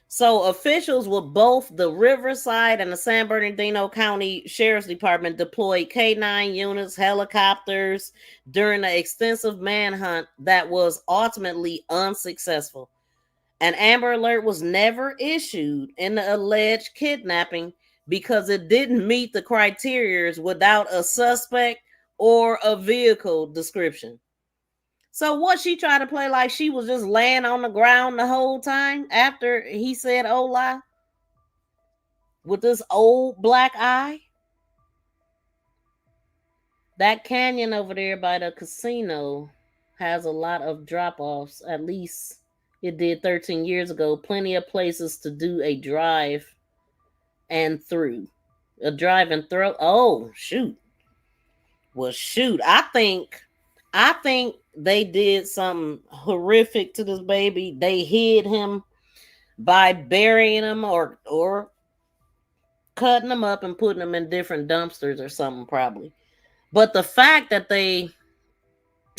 So officials with both the Riverside and the San Bernardino County Sheriff's Department deployed K-9 units, helicopters during the extensive manhunt that was ultimately unsuccessful. An Amber Alert was never issued in the alleged kidnapping because it didn't meet the criteria without a suspect or a vehicle description. So what, she tried to play like she was just laying on the ground the whole time after he said hola with this old black eye? That canyon over there by the casino has a lot of drop-offs, at least It did 13 years ago. Plenty of places to do a drive and through. A drive and throw. Oh, shoot. Well, shoot. I think they did something horrific to this baby. They hid him by burying him or cutting them up and putting them in different dumpsters or something, probably. But the fact that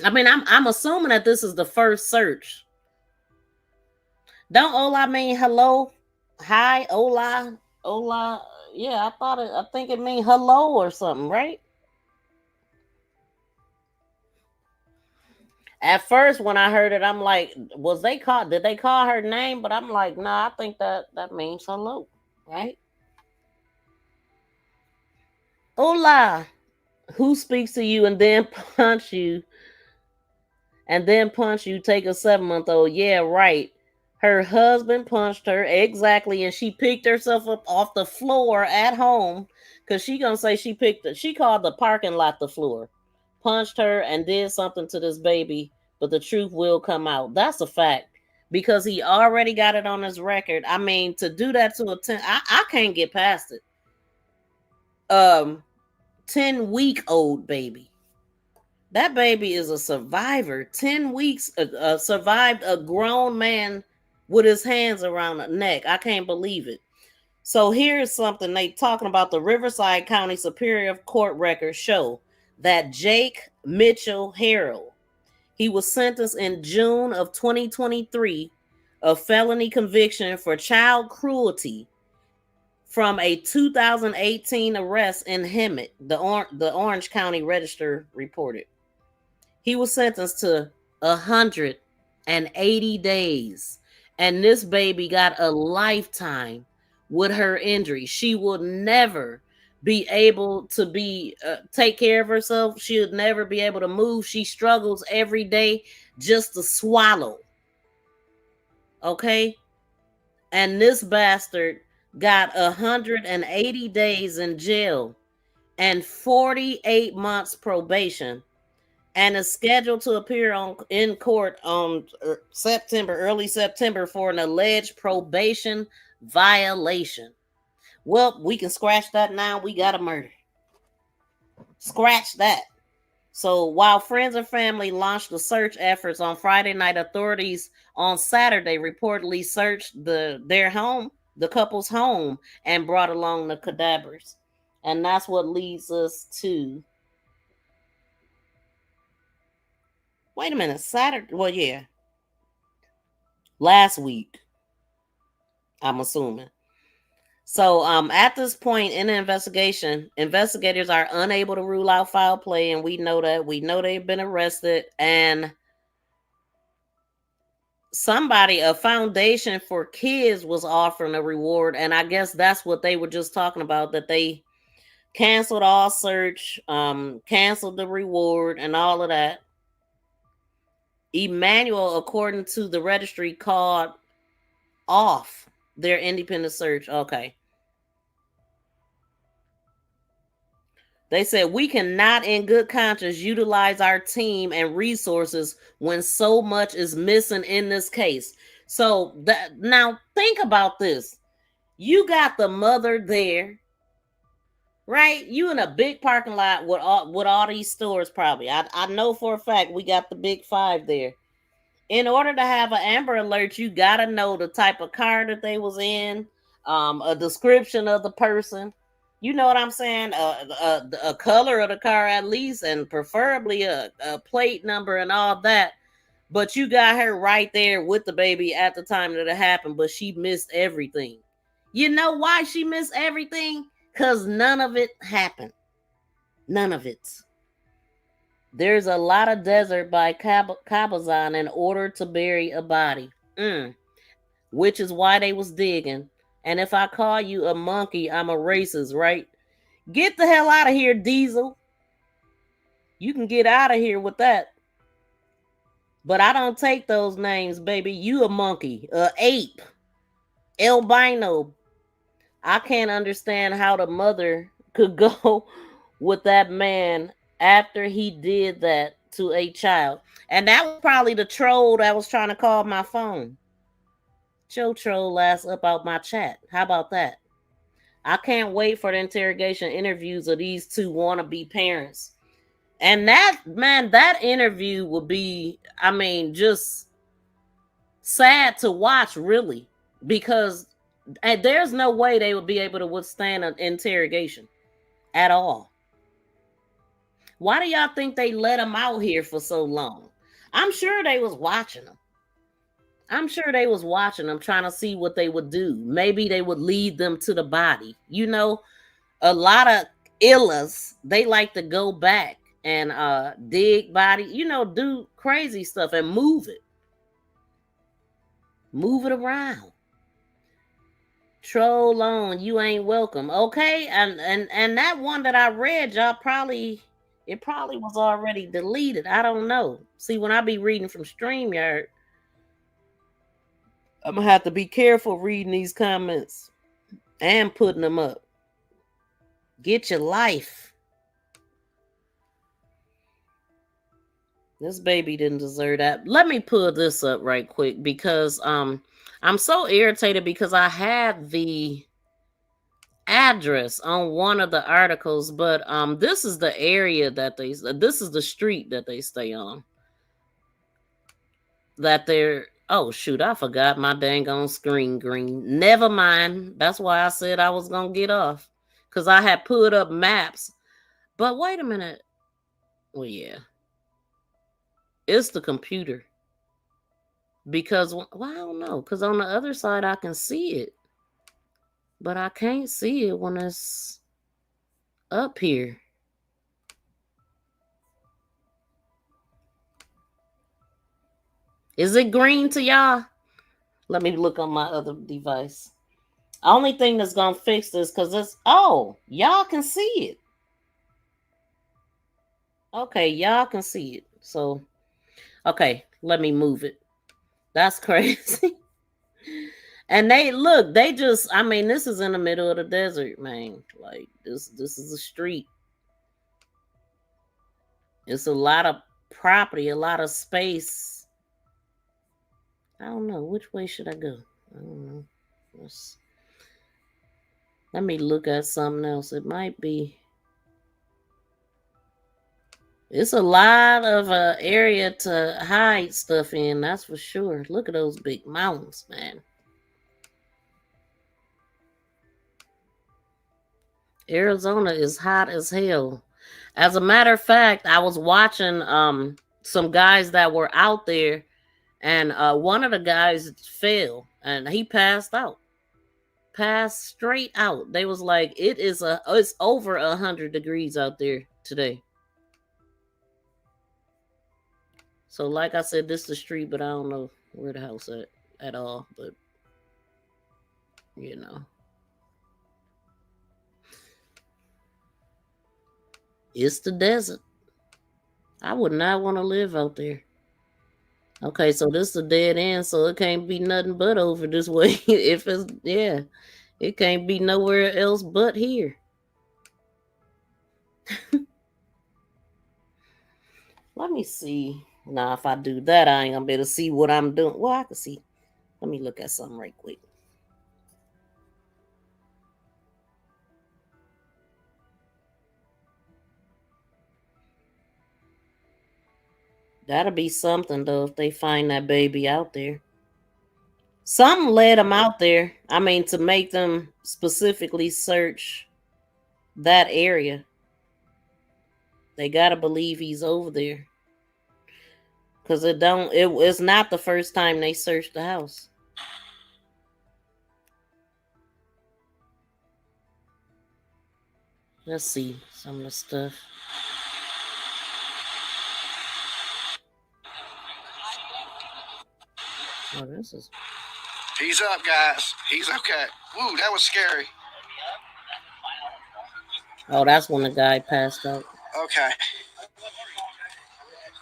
I'm assuming that this is the first search. Don't hola mean hello? Hi, hola, hola. Yeah, I think it mean hello or something, right? At first, when I heard it, I'm like, did they call her name? But I'm like, nah, I think that means hello, right? Hola. Who speaks to you and then punch you? Take a 7-month-old. Yeah, right. Her husband punched her. Exactly. And she picked herself up off the floor at home. Because she gonna say she called the parking lot the floor. Punched her and did something to this baby. But the truth will come out. That's a fact. Because he already got it on his record. I mean, to do that to I can't get past it. 10-week-old baby. That baby is a survivor. 10 weeks survived a grown man with his hands around the neck. I can't believe it. So here's something they talking about. The Riverside County Superior Court records show that Jake Mitchell Haro, he was sentenced in June of 2023, a felony conviction for child cruelty from a 2018 arrest in Hemet, the Orange County Register reported. He was sentenced to 180 days. And this baby got a lifetime with her injury. She will never be able to take care of herself. She would never be able to move. She struggles every day just to swallow. Okay? And this bastard got 180 days in jail and 48 months probation, and is scheduled to appear in court on early September for an alleged probation violation. Well, we can scratch that now. We got a murder. Scratch that. So while friends and family launched the search efforts on Friday night, authorities on Saturday reportedly searched their home, the couple's home, and brought along the cadavers. And that's what leads us to... Wait a minute, Saturday? Well, yeah. Last week, I'm assuming. So at this point in the investigation, investigators are unable to rule out foul play, and we know that. We know they've been arrested, and a foundation for kids was offering a reward, and I guess that's what they were just talking about, that they canceled all search, canceled the reward, and all of that. Emmanuel, according to the registry, called off their independent search. Okay. They said, we cannot in good conscience utilize our team and resources when so much is missing in this case. So now think about this. You got the mother there, right? You in a big parking lot with all these stores probably. I know for a fact we got the big five there. In order to have an Amber Alert, you got to know the type of car that they was in, a description of the person. You know what I'm saying? A color of the car at least, and preferably a plate number and all that. But you got her right there with the baby at the time that it happened, but she missed everything. You know why she missed everything? Because none of it happened. None of it. There's a lot of desert by Cabazon in order to bury a body. Which is why they was digging. And if I call you a monkey, I'm a racist, right? Get the hell out of here, Diesel. You can get out of here with that. But I don't take those names, baby. You a monkey, a ape, albino. I can't understand how the mother could go with that man after he did that to a child. And that was probably the troll that was trying to call my phone. Your troll ass up out my chat. How about that? I can't wait for the interrogation interviews of these two wannabe parents. And that, man, that interview will be, I mean, just sad to watch, really, because there's no way they would be able to withstand an interrogation at all. Why do y'all think they let them out here for so long? I'm sure they was watching them. I'm sure they was watching them, trying to see what they would do. Maybe they would lead them to the body. You know, a lot of illas, they like to go back and dig body, you know, do crazy stuff and move it. Move it around. Troll on, you ain't welcome. Okay, and that one that I read, y'all probably, it probably was already deleted. I don't know. See, when I be reading from StreamYard, I'm gonna have to be careful reading these comments and putting them up. Get your life. This baby didn't deserve that. Let me pull this up right quick because I'm so irritated because I had the address on one of the articles, but this is the area that this is the street that they stay on. That they're, oh shoot, I forgot my dang on screen green. Never mind. That's why I said I was gonna get off. Because I had put up maps. But wait a minute. Well, yeah. It's the computer. Because, well, I don't know. Because on the other side, I can see it. But I can't see it when it's up here. Is it green to y'all? Let me look on my other device. Only thing that's going to fix this because it's, oh, y'all can see it. Okay, y'all can see it. So, okay, let me move it. That's crazy. And they look, they just, I mean, this is in the middle of the desert, man. Like this is a street. It's a lot of property, a lot of space. I don't know. Which way should I go? I don't know. Let me look at something else. It might be. It's a lot of area to hide stuff in, that's for sure. Look at those big mountains, man. Arizona is hot as hell. As a matter of fact, I was watching some guys that were out there, and one of the guys fell and he passed out. Passed straight out. They was like, it's over 100 degrees out there today. So like I said, this is the street, but I don't know where the house at all. But you know. It's the desert. I would not want to live out there. Okay, so this is a dead end, so it can't be nothing but over this way. If it's, yeah, it can't be nowhere else but here. Let me see. Now, if I do that, I ain't gonna be able to see what I'm doing. Well, I can see. Let me look at something right quick. That'll be something, though, if they find that baby out there. Something led them out there. I mean, to make them specifically search that area. They gotta believe he's over there. Because it's not the first time they searched the house. Let's see some of the stuff. Oh, this is... He's up, guys. He's okay. Woo, that was scary. Oh, that's when the guy passed out. Okay.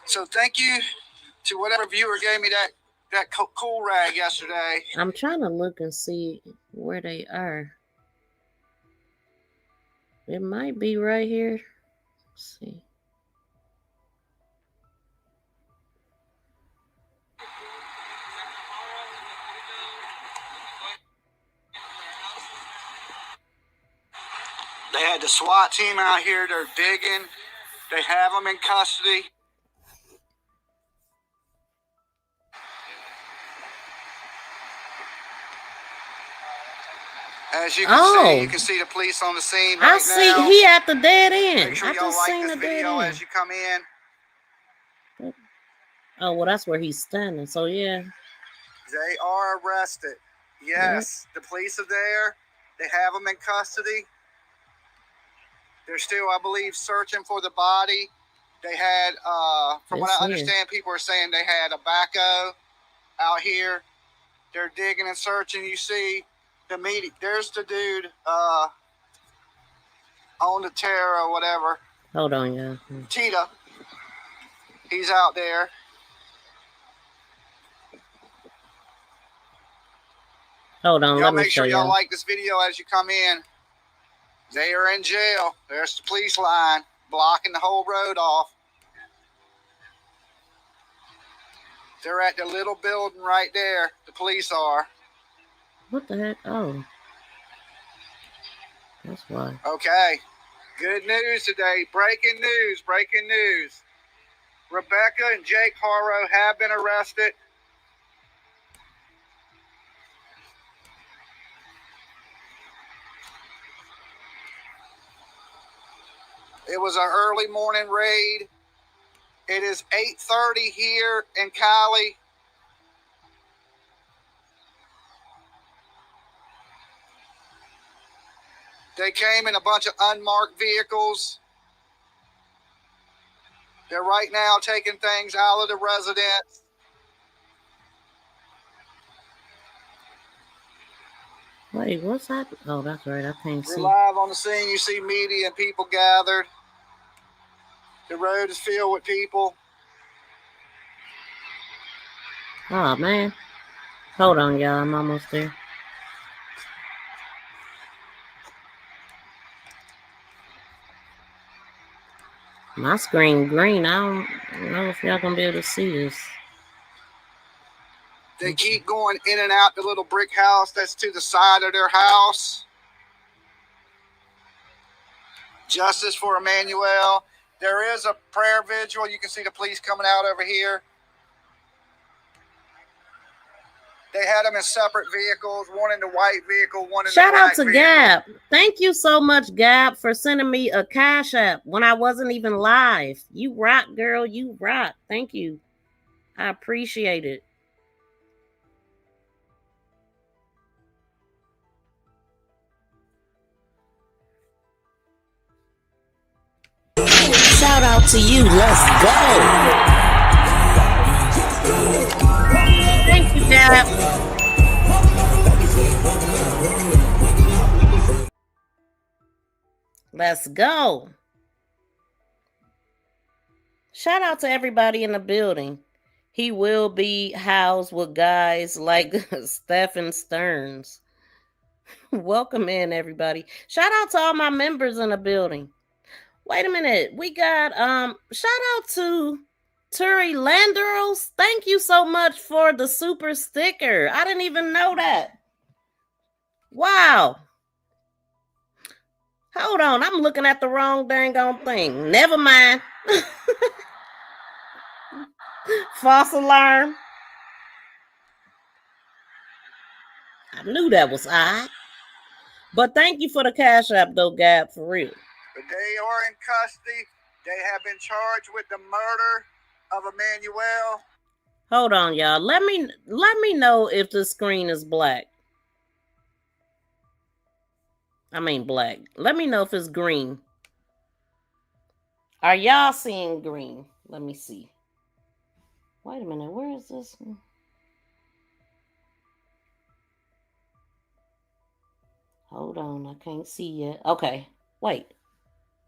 So thank you to whatever viewer gave me that cool rag yesterday. I'm trying to look and see where they are. It might be right here. Let's see. They had the SWAT team out here. They're digging. They have them in custody. As you can see the police on the scene right now. I see he at the dead end. Make sure I y'all just like seen this the dead video end. as you come in. Oh, well, that's where he's standing. So, yeah. They are arrested. Yes, the police are there. They have them in custody. They're still, I believe, searching for the body. They had, from what I understand, people are saying they had a backhoe out here. They're digging and searching. You see the meeting. There's the dude on the tear or whatever. Hold on, y'all. Cheetah. He's out there. Hold on, Y'all let me make show sure y'all y'all. like this video as you come in. They are in jail. There's the police line blocking the whole road off. They're at the little building right there. The police are. What the heck? Oh. That's why. Okay. Good news today. Breaking news. Breaking news. Rebecca and Jake Haro have been arrested. It was an early morning raid. It is 8:30 here in Cali. They came in a bunch of unmarked vehicles. They're right now taking things out of the residence. Wait, what's happening? Oh, that's right. I can't We're see. live on the scene. You see media and people gathered. The road is filled with people. Oh, man. Hold on, y'all. I'm almost there. My screen green. I don't know if y'all gonna be able to see this. They keep going in and out the little brick house that's to the side of their house. Justice for Emmanuel. There is a prayer vigil. You can see the police coming out over here. They had them in separate vehicles, one in the white vehicle, one in the black Shout out to vehicle. Gab. Thank you so much, Gab, for sending me a Cash App when I wasn't even live. You rock, girl. You rock. Thank you. I appreciate it. Shout out to you. Let's go. Thank you, Gab. Let's go. Shout out to everybody in the building. He will be housed with guys like Stephen Stearns. Welcome in, everybody. Shout out to all my members in the building. Wait a minute. We got shout out to Turi Landeros. Thank you so much for the super sticker. I didn't even know that. Wow. Hold on, I'm looking at the wrong dang on thing. Never mind. False alarm. I knew that was odd. But thank you for the Cash App, though, Gab, for real. But they are in custody. They have been charged with the murder of Emmanuel. Hold on, y'all. Let me know if the screen is black. I mean black. Let me know if it's green. Are y'all seeing green? Let me see. Wait a minute. Where is this one? Hold on. I can't see yet. Okay. Wait.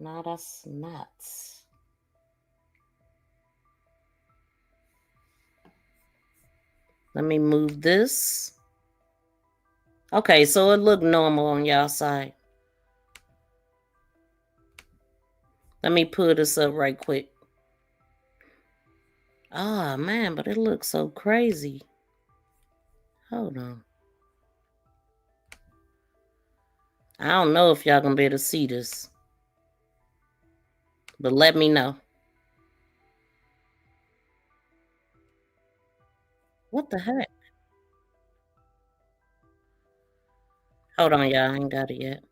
No, that's nuts. Let me move this. Okay, so it looked normal on y'all side. Let me pull this up right quick. Ah, man, but it looks so crazy. Hold on. I don't know if y'all gonna be able to see this, but let me know. What the heck? Hold on, y'all. I ain't got it yet.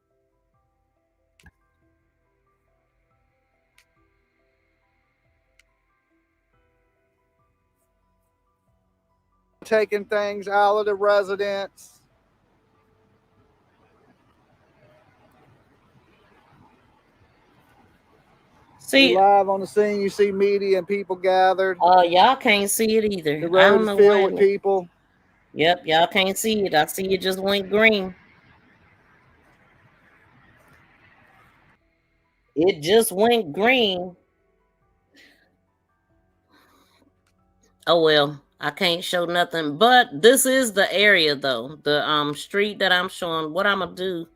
Taking things out of the residence. See, live on the scene, you see media and people gathered. Y'all can't see it either. The I road don't is know filled why. with people. Yep, y'all can't see it. I see it just went green. It just went green. Oh well, I can't show nothing. But this is the area though. The street that I'm showing. What I'm gonna do.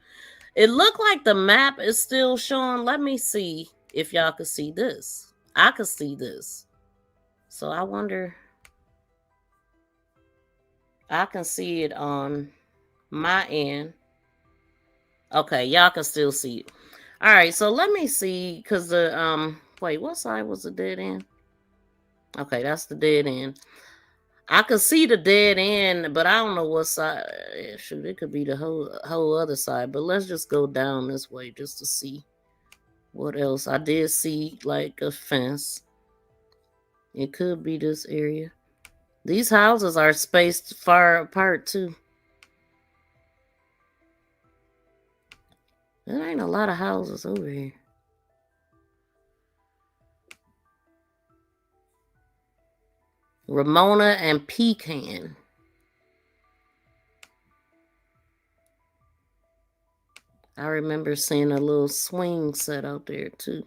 It looked like the map is still showing. Let me see if y'all could see this. I could see this. So I wonder. I can see it on my end. Okay, y'all can still see it. All right, so let me see, because the wait, what side was the dead end? Okay, that's the dead end. I could see the dead end, but I don't know what side. Shoot, it could be the whole other side. But let's just go down this way just to see what else. I did see like a fence. It could be this area. These houses are spaced far apart too. There ain't a lot of houses over here. Ramona and Pecan. I remember seeing a little swing set out there too,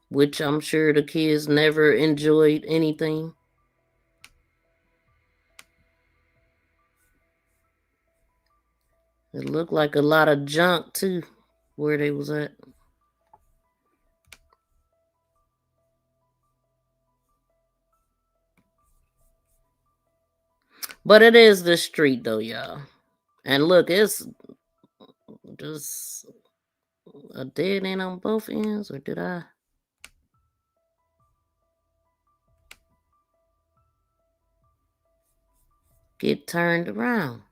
which I'm sure the kids never enjoyed anything. It looked like a lot of junk too, where they was at. But it is the street though, y'all. And look, it's just a dead end on both ends, or did I? Get turned around?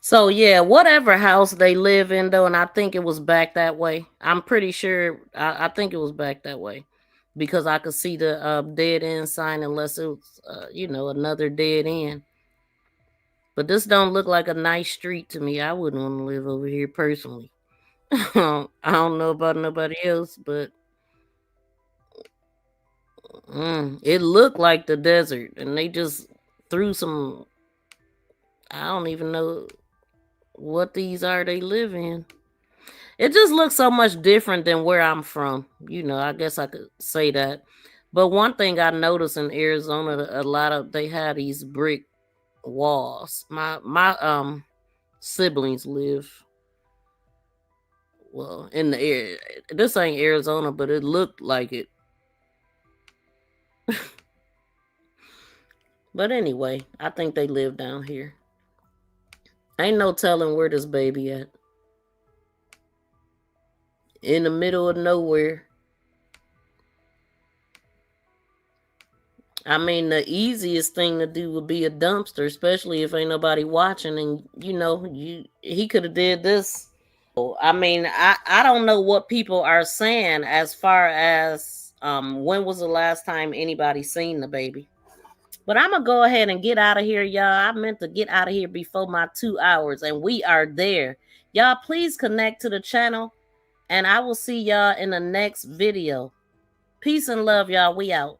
So yeah, whatever house they live in though, and I think it was back that way. I'm pretty sure. I think it was back that way because I could see the dead end sign, unless it was another dead end. But this don't look like a nice street to me. I wouldn't want to live over here personally. I don't know about nobody else, but it looked like the desert, and they just threw some. I don't even know what these are they live in. It just looks so much different than where I'm from. I guess I could say that. But one thing I noticed in Arizona, a lot of they have these brick walls. My siblings live in the area. This ain't Arizona, but it looked like it. But anyway, I think they live down here. Ain't no telling where this baby at. In the middle of nowhere. I mean, the easiest thing to do would be a dumpster, especially if ain't nobody watching, and he could have did this. I mean, I don't know what people are saying as far as when was the last time anybody seen the baby. But I'm gonna go ahead and get out of here, y'all. I meant to get out of here before my 2 hours, and we are there. Y'all, please connect to the channel, and I will see y'all in the next video. Peace and love, y'all. We out.